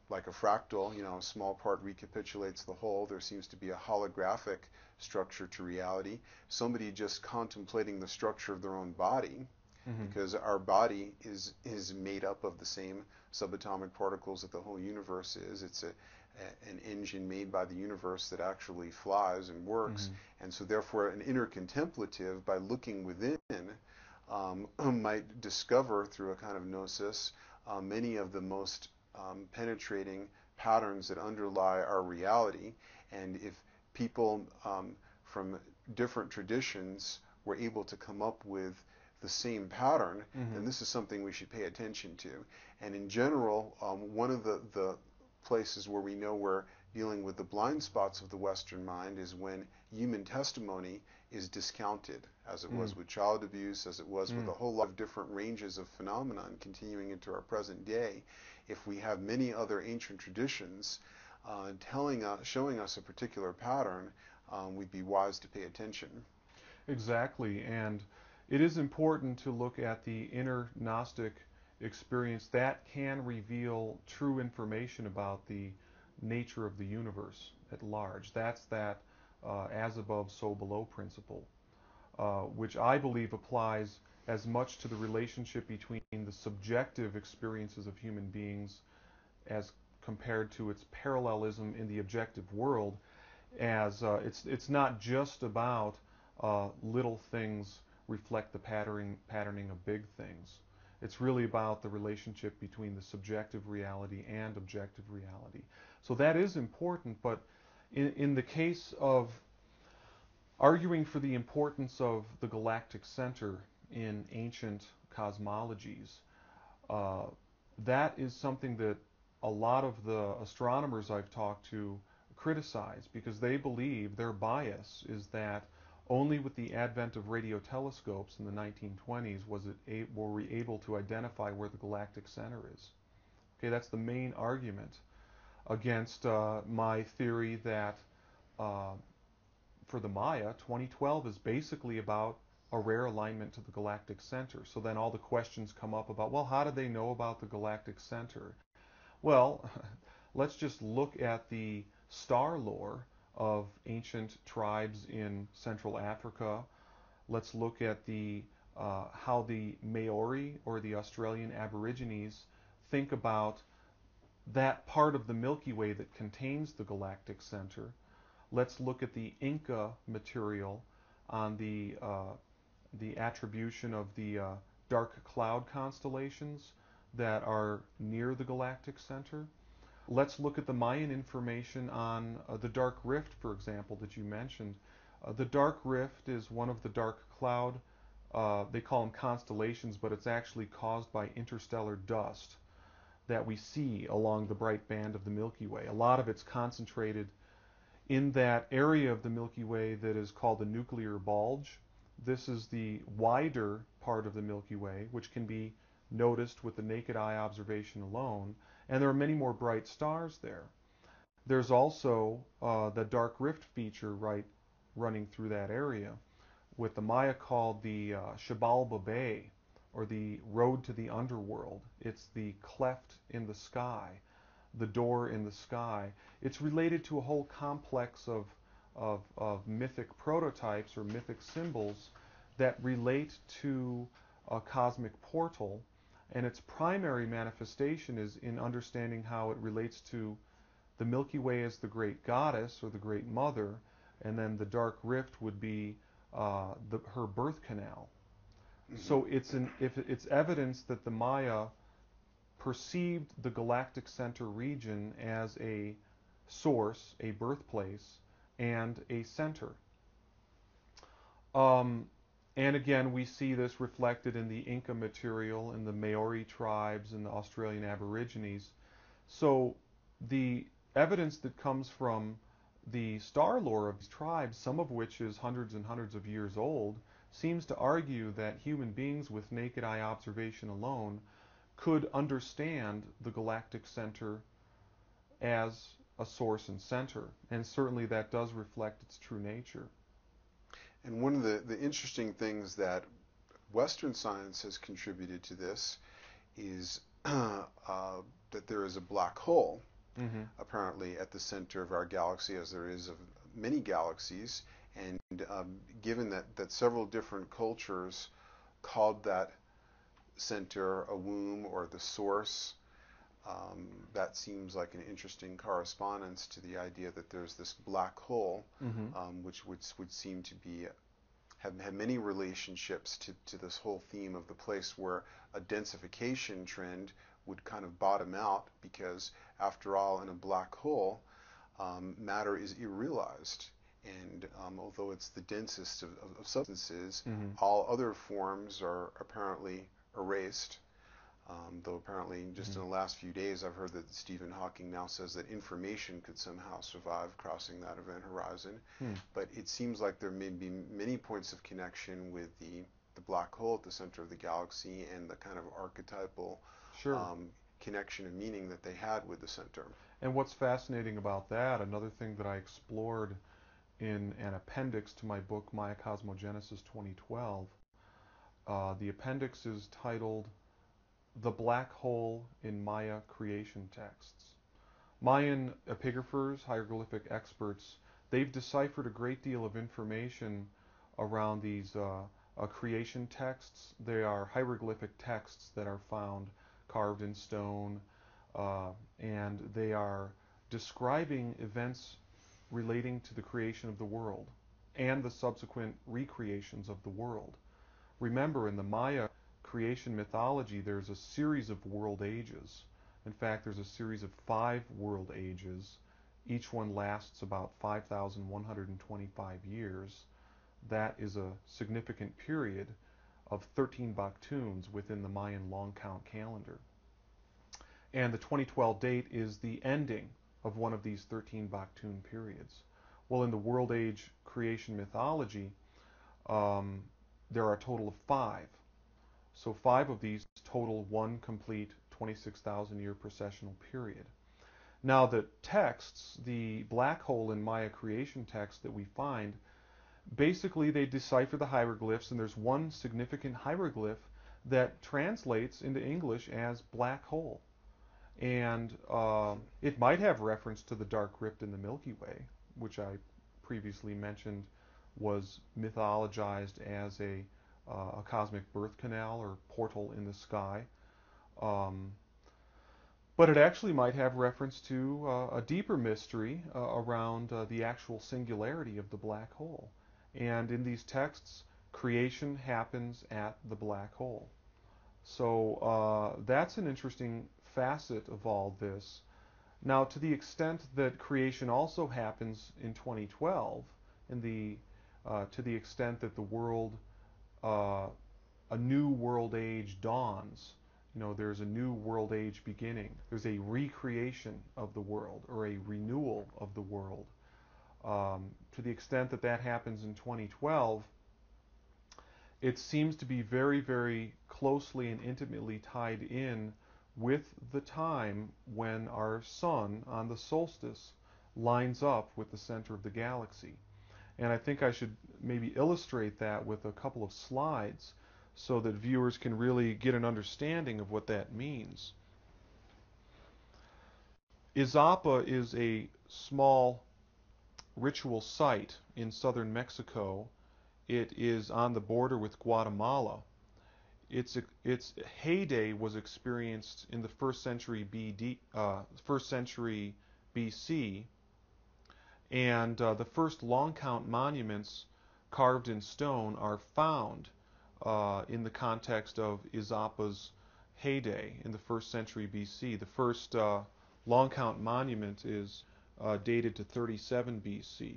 like a fractal, a small part recapitulates the whole, there seems to be a holographic structure to reality. Somebody just contemplating the structure of their own body, because our body is made up of the same subatomic particles that the whole universe is. It's an engine made by the universe that actually flies and works. And so therefore an inner contemplative, by looking within, might discover through a kind of gnosis many of the most penetrating patterns that underlie our reality. And if people from different traditions were able to come up with the same pattern, then this is something we should pay attention to. And in general, one of the places where we know we're dealing with the blind spots of the Western mind is when human testimony is discounted, as it was with child abuse, as it was with a whole lot of different ranges of phenomenon continuing into our present day. If we have many other ancient traditions showing us a particular pattern, we'd be wise to pay attention. Exactly, and it is important to look at the inner Gnostic experience that can reveal true information about the nature of the universe at large. That's that as above, so below principle, which I believe applies as much to the relationship between the subjective experiences of human beings as compared to its parallelism in the objective world, as it's not just about little things reflect the patterning of big things. It's really about the relationship between the subjective reality and objective reality. So that is important, but in the case of arguing for the importance of the galactic center in ancient cosmologies. Uh, that is something that a lot of the astronomers I've talked to criticize because they believe their bias is that only with the advent of radio telescopes in the 1920s were we able to identify where the galactic center is. Okay, that's the main argument against my theory that uh, for the Maya, 2012 is basically about a rare alignment to the galactic center. So then all the questions come up about, well, how did they know about the galactic center? Well, let's just look at the star lore of ancient tribes in Central Africa. Let's look at how the Maori or the Australian Aborigines think about that part of the Milky Way that contains the galactic center. Let's look at the Inca material on the attribution of the dark cloud constellations that are near the galactic center. Let's look at the Mayan information on the dark rift, for example, that you mentioned. The dark rift is one of the dark cloud, they call them constellations, but it's actually caused by interstellar dust that we see along the bright band of the Milky Way. A lot of it's concentrated in that area of the Milky Way that is called the nuclear bulge. This is the wider part of the Milky Way, which can be noticed with the naked eye observation alone, and there are many more bright stars there. There's also the dark rift feature running through that area, with the Maya called the Xibalba Bay, or the road to the underworld. It's the cleft in the sky, the door in the sky. It's related to a whole complex of mythic prototypes or mythic symbols that relate to a cosmic portal, and its primary manifestation is in understanding how it relates to the Milky Way as the great goddess or the great mother, and then the dark rift would be her birth canal. Mm-hmm. So it's evidence that the Maya perceived the galactic center region as a source, a birthplace, and a center. And again, we see this reflected in the Inca material, in the Maori tribes, and the Australian Aborigines. So the evidence that comes from the star lore of these tribes, some of which is hundreds and hundreds of years old, seems to argue that human beings with naked eye observation alone could understand the galactic center as a source and center, and certainly that does reflect its true nature. And one of the interesting things that Western science has contributed to this is that there is a black hole, mm-hmm. apparently at the center of our galaxy, as there is of many galaxies, and given that several different cultures called that center a womb or the source, that seems like an interesting correspondence to the idea that there's this black hole, mm-hmm. Which would seem to be have many relationships to this whole theme of the place where a densification trend would kind of bottom out, because after all, in a black hole, matter is irrealized. And although it's the densest of substances, mm-hmm. all other forms are apparently erased. Though apparently just mm-hmm. in the last few days I've heard that Stephen Hawking now says that information could somehow survive crossing that event horizon. But it seems like there may be many points of connection with the black hole at the center of the galaxy and the kind of archetypal sure. Connection and meaning that they had with the center. And what's fascinating about that, another thing that I explored in an appendix to my book, Maya Cosmogenesis 2012, the appendix is titled The Black Hole in Maya Creation Texts. Mayan epigraphers, hieroglyphic experts, they've deciphered a great deal of information around these creation texts. They are hieroglyphic texts that are found carved in stone, and they are describing events relating to the creation of the world and the subsequent recreations of the world. Remember, in the Maya creation mythology, there's a series of world ages. In fact, there's a series of 5 world ages. Each one lasts about 5,125 years. that is a significant period of 13 Baktuns within the Mayan long count calendar. And the 2012 date is the ending of one of these 13 Baktun periods. Well, in the World Age creation mythology, there are a total of 5. So 5 of these total one complete 26,000 year precessional period. Now the texts, the black hole in Maya creation text that we find, basically they decipher the hieroglyphs, and there's one significant hieroglyph that translates into English as black hole. And it might have reference to the dark rift in the Milky Way, which I previously mentioned was mythologized as a cosmic birth canal or portal in the sky. But it actually might have reference to a deeper mystery around the actual singularity of the black hole. And in these texts, creation happens at the black hole. So that's an interesting facet of all this. Now, to the extent that creation also happens in 2012, to the extent that the world, a new world age dawns, there's a new world age beginning. There's a recreation of the world or a renewal of the world. To the extent that that happens in 2012, it seems to be very, very closely and intimately tied in with the time when our sun on the solstice lines up with the center of the galaxy. And I think I should maybe illustrate that with a couple of slides so that viewers can really get an understanding of what that means. Izapa is a small ritual site in southern Mexico. It is on the border with Guatemala. Its heyday was experienced in the first century BC, and the first long count monuments carved in stone are found in the context of Izapa's heyday in the first century BC. The first long count monument is dated to 37 BC.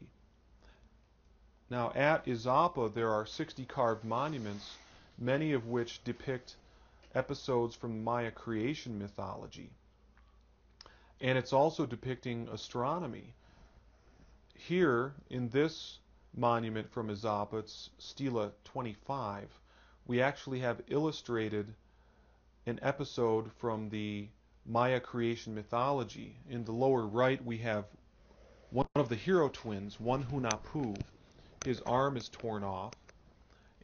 Now at Izapa there are 60 carved monuments, many of which depict episodes from Maya creation mythology. And it's also depicting astronomy. Here, in this monument from Izapa, it's Stela 25, we actually have illustrated an episode from the Maya creation mythology. In the lower right, we have one of the hero twins, one Hunahpu. His arm is torn off,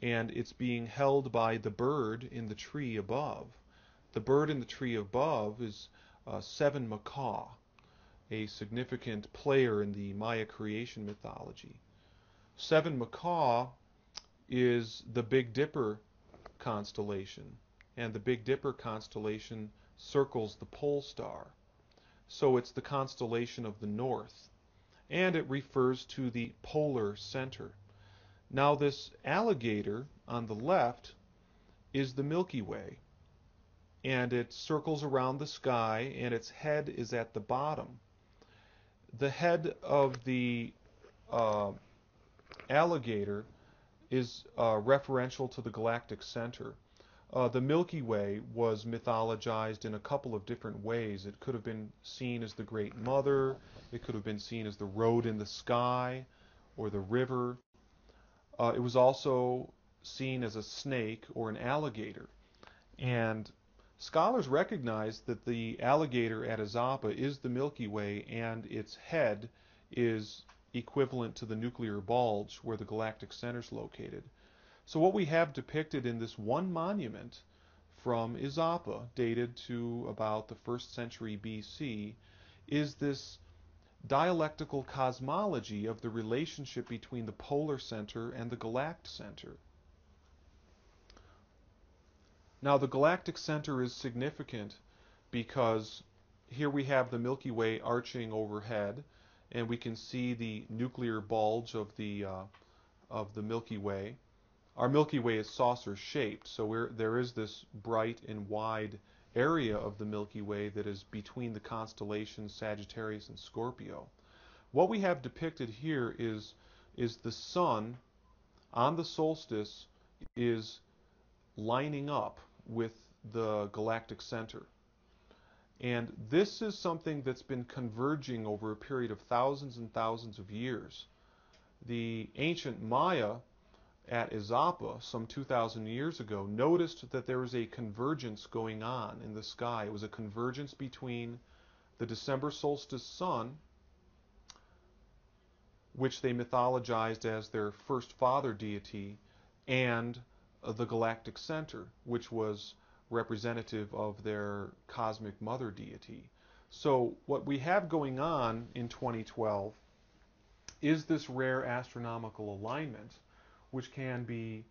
and it's being held by the bird in the tree above. The bird in the tree above is Seven Macaw, a significant player in the Maya creation mythology. Seven Macaw is the Big Dipper constellation, and the Big Dipper constellation circles the pole star. So it's the constellation of the north, and it refers to the polar center. Now this alligator on the left is the Milky Way, and it circles around the sky, and its head is at the bottom. The head of the alligator is referential to the galactic center. The Milky Way was mythologized in a couple of different ways. It could have been seen as the Great Mother. It could have been seen as the road in the sky or the river. It was also seen as a snake or an alligator. And scholars recognize that the alligator at Izapa is the Milky Way, and its head is equivalent to the nuclear bulge where the galactic center is located. So what we have depicted in this one monument from Izapa, dated to about the 1st century BC, is this dialectical cosmology of the relationship between the polar center and the galactic center. Now the galactic center is significant because here we have the Milky Way arching overhead, and we can see the nuclear bulge of the Milky Way. Our Milky Way is saucer-shaped, so there is this bright and wide area of the Milky Way that is between the constellations Sagittarius and Scorpio. What we have depicted here is the sun on the solstice is lining up with the galactic center. And this is something that's been converging over a period of thousands and thousands of years. The ancient Maya at Izapa, some 2,000 years ago, noticed that there was a convergence going on in the sky. It was a convergence between the December solstice sun, which they mythologized as their first father deity, and the galactic center, which was representative of their cosmic mother deity. So what we have going on in 2012 is this rare astronomical alignment, which can be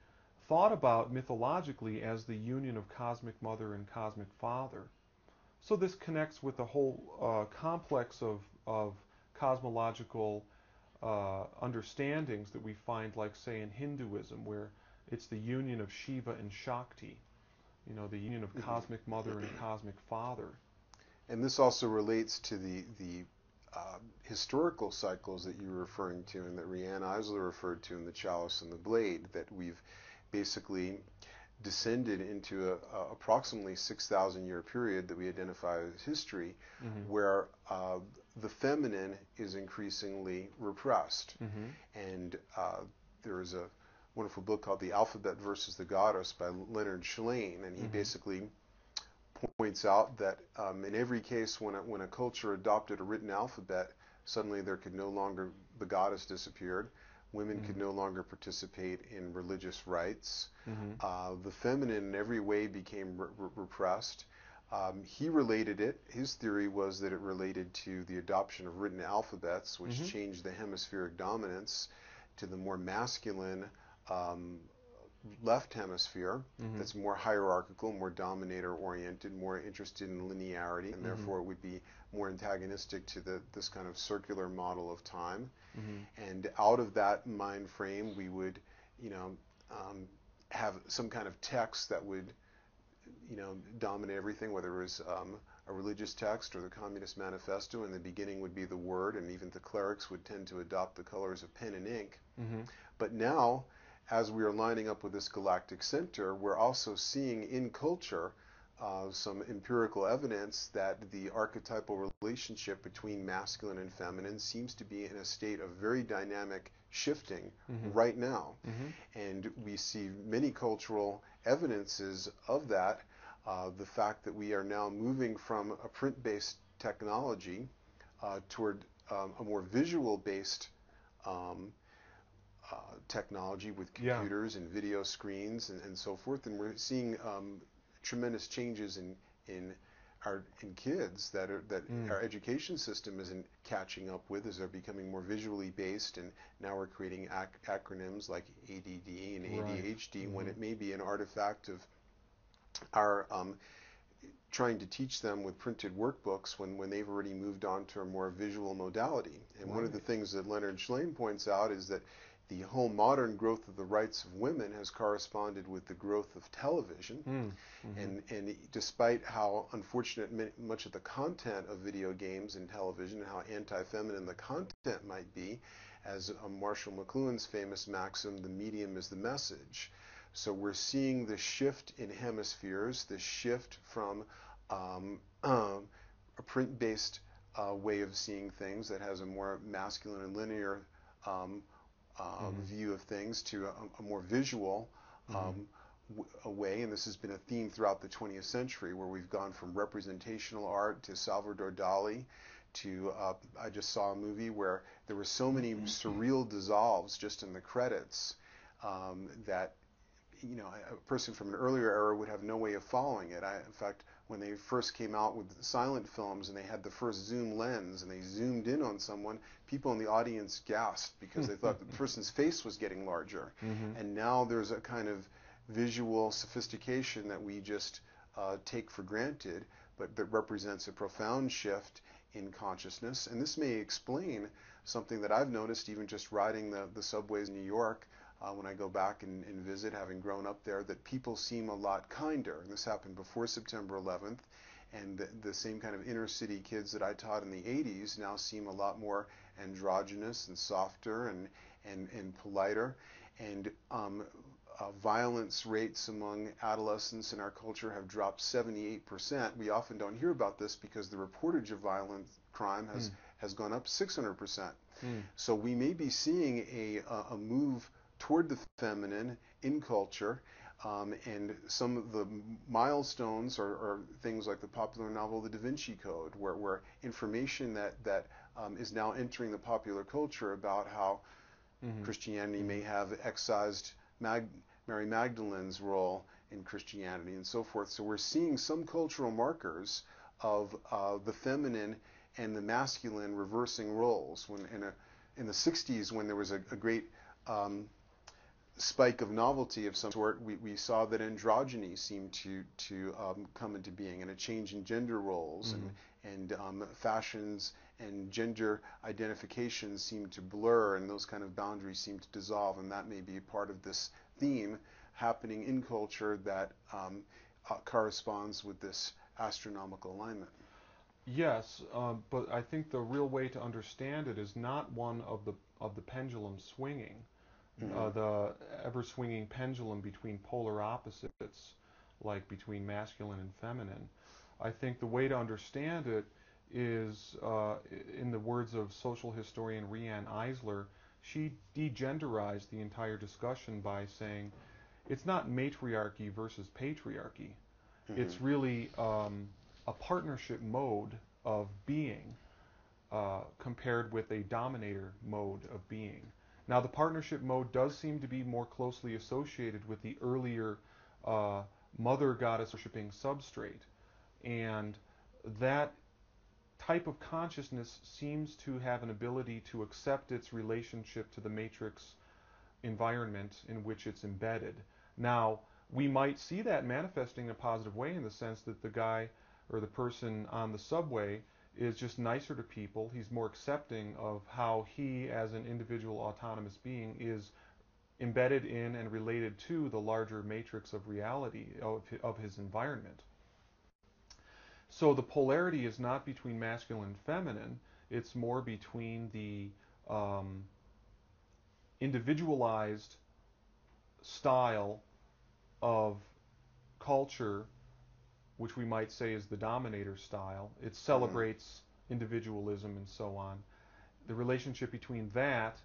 thought about mythologically as the union of cosmic mother and cosmic father. So this connects with the whole complex of cosmological understandings that we find, like, say, in Hinduism, where it's the union of Shiva and Shakti, the union of cosmic mother and cosmic father. And this also relates to the historical cycles that you were referring to and that Rihanna Eisler referred to in The Chalice and the Blade, that we've basically descended into a approximately 6,000 year period that we identify as history, where the feminine is increasingly repressed. And there is a wonderful book called The Alphabet versus the Goddess by Leonard Shlain, and he basically points out that in every case when a culture adopted a written alphabet, suddenly the goddess disappeared. Women could no longer participate in religious rites. The feminine in every way became repressed. He related it, his theory was that it related to the adoption of written alphabets, which changed the hemispheric dominance to the more masculine left hemisphere, that's more hierarchical, more dominator oriented, more interested in linearity, and therefore it would be more antagonistic to this kind of circular model of time. And out of that mind frame, we would, have some kind of text that would, dominate everything, whether it was a religious text or the Communist Manifesto. In the beginning would be the word, and even the clerics would tend to adopt the colors of pen and ink. But now, as we are lining up with this galactic center, we're also seeing in culture some empirical evidence that the archetypal relationship between masculine and feminine seems to be in a state of very dynamic shifting right now. And we see many cultural evidences of that. The fact that we are now moving from a print-based technology toward a more visual-based technology with computers and video screens and so forth, and we're seeing tremendous changes in kids that our education system isn't catching up with, as they're becoming more visually based, and now we're creating acronyms like ADD and ADHD when it may be an artifact of our trying to teach them with printed workbooks when they've already moved on to a more visual modality. And one of the things that Leonard Shlain points out is that the whole modern growth of the rights of women has corresponded with the growth of television. And despite how unfortunate much of the content of video games and television, and how anti-feminine the content might be, as Marshall McLuhan's famous maxim, the medium is the message. So we're seeing the shift in hemispheres, the shift from a print-based way of seeing things that has a more masculine and linear view of things to a more visual way. And this has been a theme throughout the 20th century, where we've gone from representational art to Salvador Dali to I just saw a movie where there were so many surreal dissolves just in the credits that a person from an earlier era would have no way of following it. In fact, when they first came out with silent films and they had the first zoom lens and they zoomed in on someone, people in the audience gasped because they thought the person's face was getting larger. And now there's a kind of visual sophistication that we just take for granted, but that represents a profound shift in consciousness. And this may explain something that I've noticed even just riding the subways in New York. When I go back and visit, having grown up there, that people seem a lot kinder. And this happened before September 11th, and the same kind of inner city kids that I taught in the 80s now seem a lot more androgynous and softer and politer. and violence rates among adolescents in our culture have dropped 78%. We often don't hear about this because the reportage of violent crime has gone up 600%. So we may be seeing a move toward the feminine in culture, and some of the milestones are things like the popular novel The Da Vinci Code, where information that is now entering the popular culture about how Christianity may have excised Mary Magdalene's role in Christianity and so forth. So we're seeing some cultural markers of the feminine and the masculine reversing roles. When in the 60s, when there was a great spike of novelty of some sort, we saw that androgyny seemed to come into being, and a change in gender roles, and fashions and gender identifications seemed to blur, and those kind of boundaries seemed to dissolve, and that may be part of this theme happening in culture that corresponds with this astronomical alignment. Yes, but I think the real way to understand it is not one of the pendulum swinging, the ever swinging pendulum between polar opposites, like between masculine and feminine. I think the way to understand it is, in the words of social historian Rianne Eisler, she degenderized the entire discussion by saying it's not matriarchy versus patriarchy. It's really a partnership mode of being compared with a dominator mode of being. Now, the partnership mode does seem to be more closely associated with the earlier mother goddess worshipping substrate, and that type of consciousness seems to have an ability to accept its relationship to the matrix environment in which it's embedded. Now, we might see that manifesting in a positive way in the sense that the guy or the person on the subway is just nicer to people. He's more accepting of how he, as an individual autonomous being, is embedded in and related to the larger matrix of reality of his environment. So the polarity is not between masculine and feminine. It's more between the individualized style of culture, which we might say is the dominator style. It celebrates individualism and so on. The relationship between that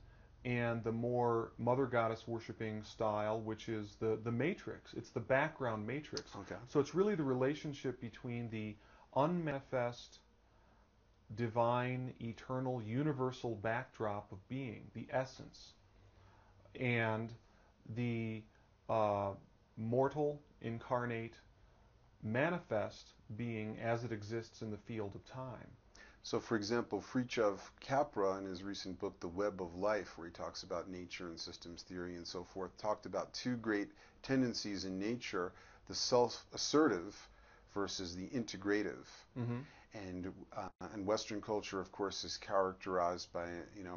and the more mother goddess worshipping style, which is the matrix. It's the background matrix. Okay. So it's really the relationship between the unmanifest, divine, eternal, universal backdrop of being, the essence, and the mortal, incarnate, manifest being as it exists in the field of time. So, for example, Fritjof Capra, in his recent book, The Web of Life, where he talks about nature and systems theory and so forth, talked about two great tendencies in nature, the self-assertive versus the integrative. And Western culture, of course, is characterized by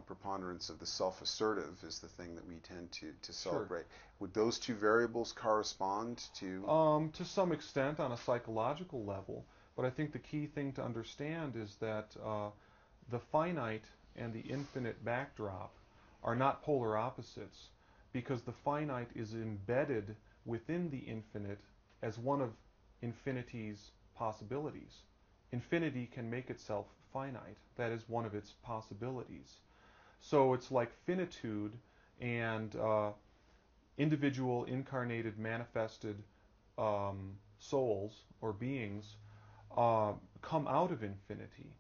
preponderance of the self-assertive is the thing that we tend to celebrate. Sure. Would those two variables correspond to? To some extent, on a psychological level. But I think the key thing to understand is that the finite and the infinite backdrop are not polar opposites, because the finite is embedded within the infinite as one of infinity's possibilities. Infinity can make itself finite. That is one of its possibilities. So it's like finitude and individual incarnated manifested souls or beings come out of infinity.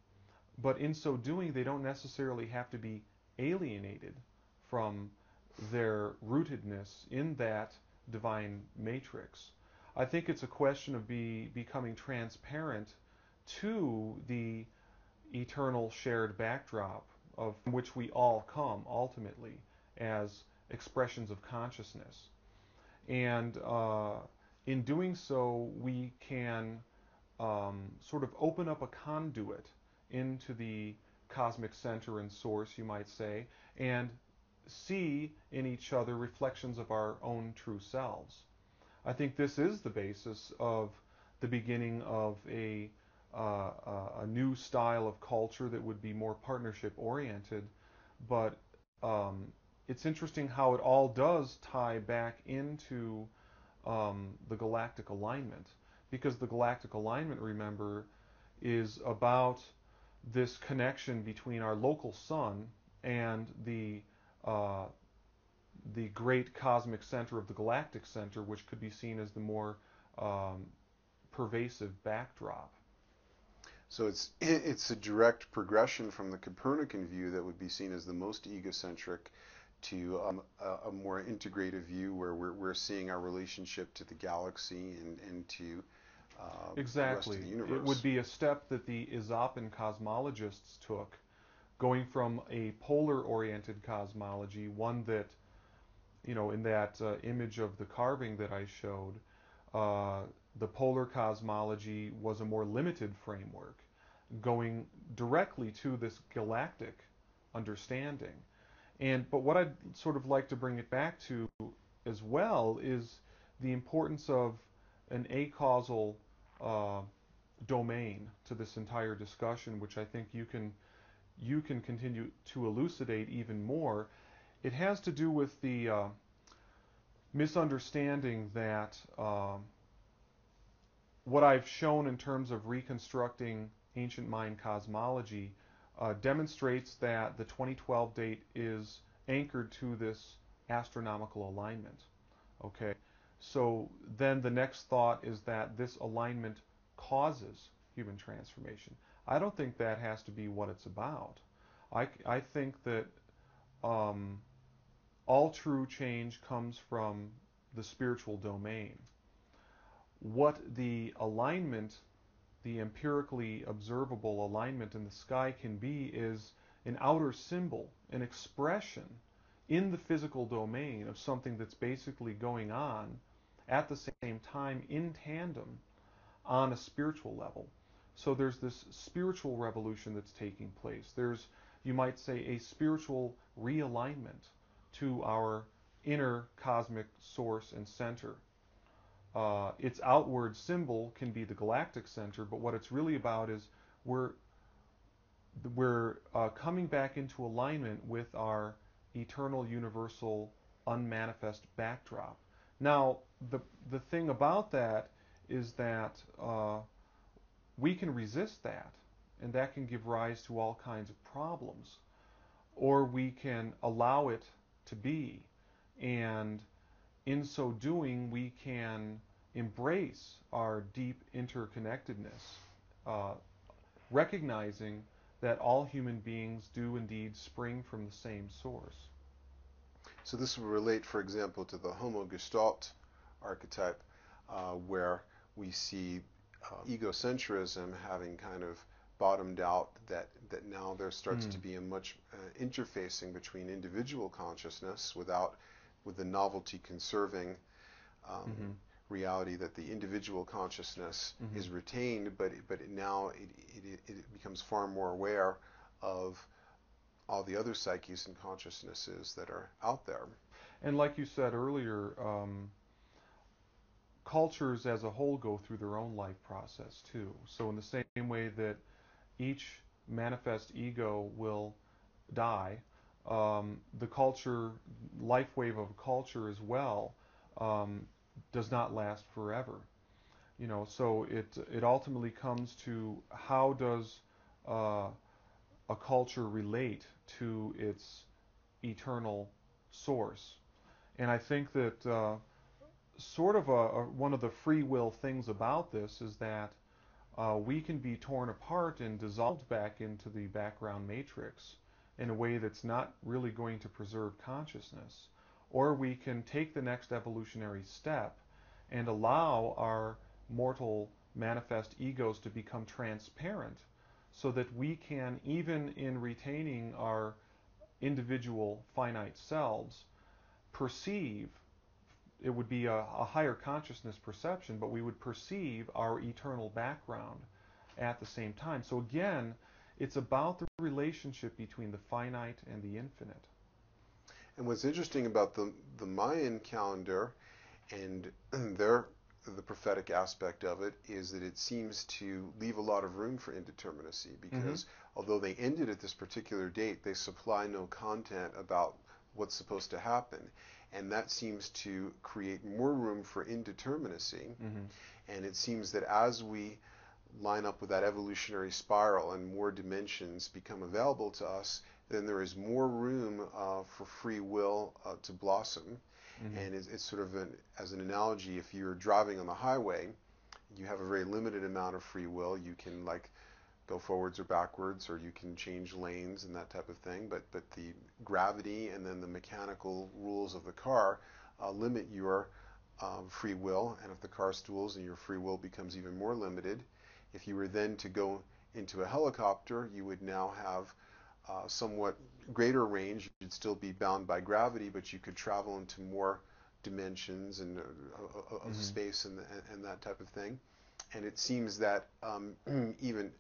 But in so doing, they don't necessarily have to be alienated from their rootedness in that divine matrix. I think it's a question of becoming transparent to the eternal shared backdrop of which we all come ultimately as expressions of consciousness. And in doing so, we can sort of open up a conduit into the cosmic center and source, you might say, and see in each other reflections of our own true selves. I think this is the basis of the beginning of a new style of culture that would be more partnership oriented, but it's interesting how it all does tie back into the galactic alignment, because the galactic alignment, remember, is about this connection between our local sun and uh, the great cosmic center of the galactic center, which could be seen as the more um, pervasive backdrop. So it's a direct progression from the Copernican view that would be seen as the most egocentric to a more integrative view where we're seeing our relationship to the galaxy and to the rest of Exactly. the It would universe. be a step that the Aesopian cosmologists took, going from a polar-oriented cosmology, one that, in that image of the carving that I showed, uh, the polar cosmology was a more limited framework, going directly to this galactic understanding. But what I'd sort of like to bring it back to as well is the importance of an acausal uh, domain to this entire discussion, which I think you can continue to elucidate even more. It has to do with the misunderstanding that what I've shown in terms of reconstructing ancient Mayan cosmology demonstrates that the 2012 date is anchored to this astronomical alignment. Okay, so then the next thought is that this alignment causes human transformation. I don't think that has to be what it's about. I think that um, all true change comes from the spiritual domain. What the alignment, the empirically observable alignment in the sky can be is an outer symbol, an expression in the physical domain of something that's basically going on at the same time in tandem on a spiritual level. So there's this spiritual revolution that's taking place. There's, you might say, a spiritual realignment to our inner cosmic source and center. Its outward symbol can be the galactic center, but what it's really about is we're we're coming back into alignment with our eternal, universal, unmanifest backdrop. Now, the thing about that is that we can resist that, and that can give rise to all kinds of problems. Or we can allow it to be, and in so doing, we can embrace our deep interconnectedness, uh, recognizing that all human beings do indeed spring from the same source. So this will relate, for example, to the Homogestalt archetype, where we see egocentrism having kind of bottomed out, that now there starts to Mm. be a much interfacing between individual consciousness with the novelty conserving Mm-hmm. reality that the individual consciousness Mm-hmm. is retained, but now it becomes far more aware of all the other psyches and consciousnesses that are out there. And like you said earlier, cultures as a whole go through their own life process too. So in the same way that each manifest ego will die, the culture, life wave of culture as well, um, does not last forever. So it ultimately comes to how does uh, a culture relate to its eternal source. And I think that sort of one of the free will things about this is that we can be torn apart and dissolved back into the background matrix in a way that's not really going to preserve consciousness. Or we can take the next evolutionary step and allow our mortal manifest egos to become transparent so that we can, even in retaining our individual finite selves, perceive, it would be a higher consciousness perception, but we would perceive our eternal background at the same time. So again, it's about the relationship between the finite and the infinite. And what's interesting about the Mayan calendar and the prophetic aspect of it is that it seems to leave a lot of room for indeterminacy Mm-hmm. because although they ended at this particular date, they supply no content about what's supposed to happen. And that seems to create more room for indeterminacy. And it seems that as we line up with that evolutionary spiral and more dimensions become available to us, then there is more room for free will to blossom. And it's sort of as an analogy, if you're driving on the highway, you have a very limited amount of free will. You can like go forwards or backwards, or you can change lanes and that type of thing. But the gravity and then the mechanical rules of the car limit your free will. And if the car stools, and your free will becomes even more limited. If you were then to go into a helicopter, you would now have somewhat greater range. You'd still be bound by gravity, but you could travel into more dimensions and of space and that type of thing. And it seems that even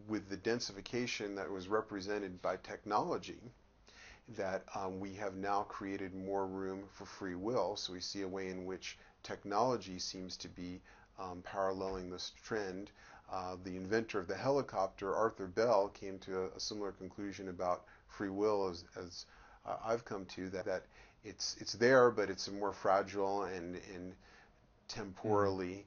with the densification that was represented by technology, that we have now created more room for free will. So we see a way in which technology seems to be paralleling this trend. The inventor of the helicopter, Arthur Bell, came to a similar conclusion about free will as I've come to, that it's there, but it's a more fragile and temporally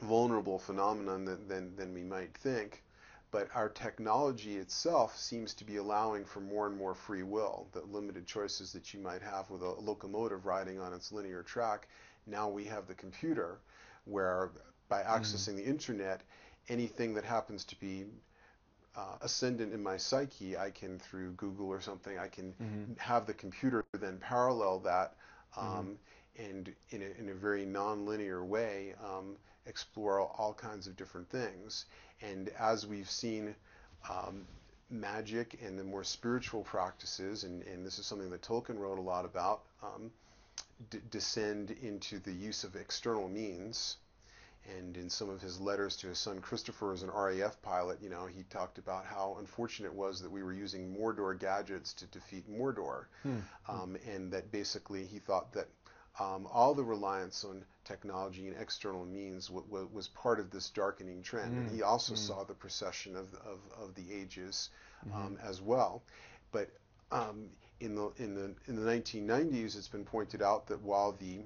vulnerable phenomenon than we might think. But our technology itself seems to be allowing for more and more free will. The limited choices that you might have with a locomotive riding on its linear track, now we have the computer, where by accessing the internet, anything that happens to be ascendant in my psyche, I can, through Google or something, I can have the computer then parallel that and in a very non-linear way explore all kinds of different things. And as we've seen magic and the more spiritual practices, and this is something that Tolkien wrote a lot about, descend into the use of external means. And in some of his letters to his son Christopher as an RAF pilot, he talked about how unfortunate it was that we were using Mordor gadgets to defeat Mordor. And that basically he thought that all the reliance on technology and external means was part of this darkening trend. And he also saw the procession of the ages as well. But in the 1990s, it's been pointed out that while the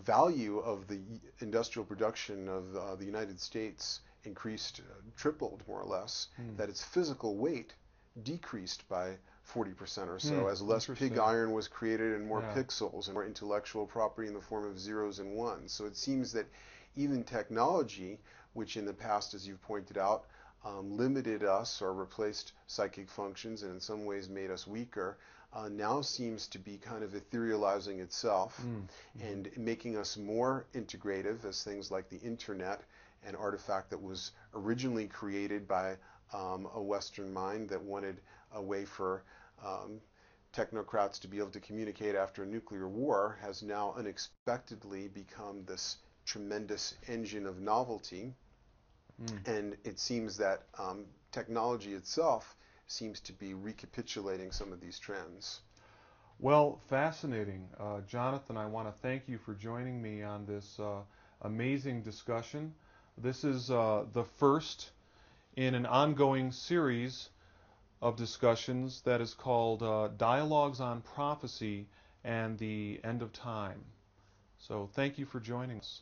value of the industrial production of the United States increased, tripled more or less, that its physical weight decreased by 40% or so, as less pig iron was created and more pixels and more intellectual property in the form of zeros and ones. So it seems that even technology, which in the past, as you've pointed out, limited us or replaced psychic functions and in some ways made us weaker, now seems to be kind of etherealizing itself and making us more integrative, as things like the internet, an artifact that was originally created by a Western mind that wanted a way for technocrats to be able to communicate after a nuclear war, has now unexpectedly become this tremendous engine of novelty. And it seems that technology itself seems to be recapitulating some of these trends. Well, fascinating. Jonathan, I want to thank you for joining me on this amazing discussion. This is the first in an ongoing series of discussions that is called Dialogues on Prophecy and the End of Time. So thank you for joining us.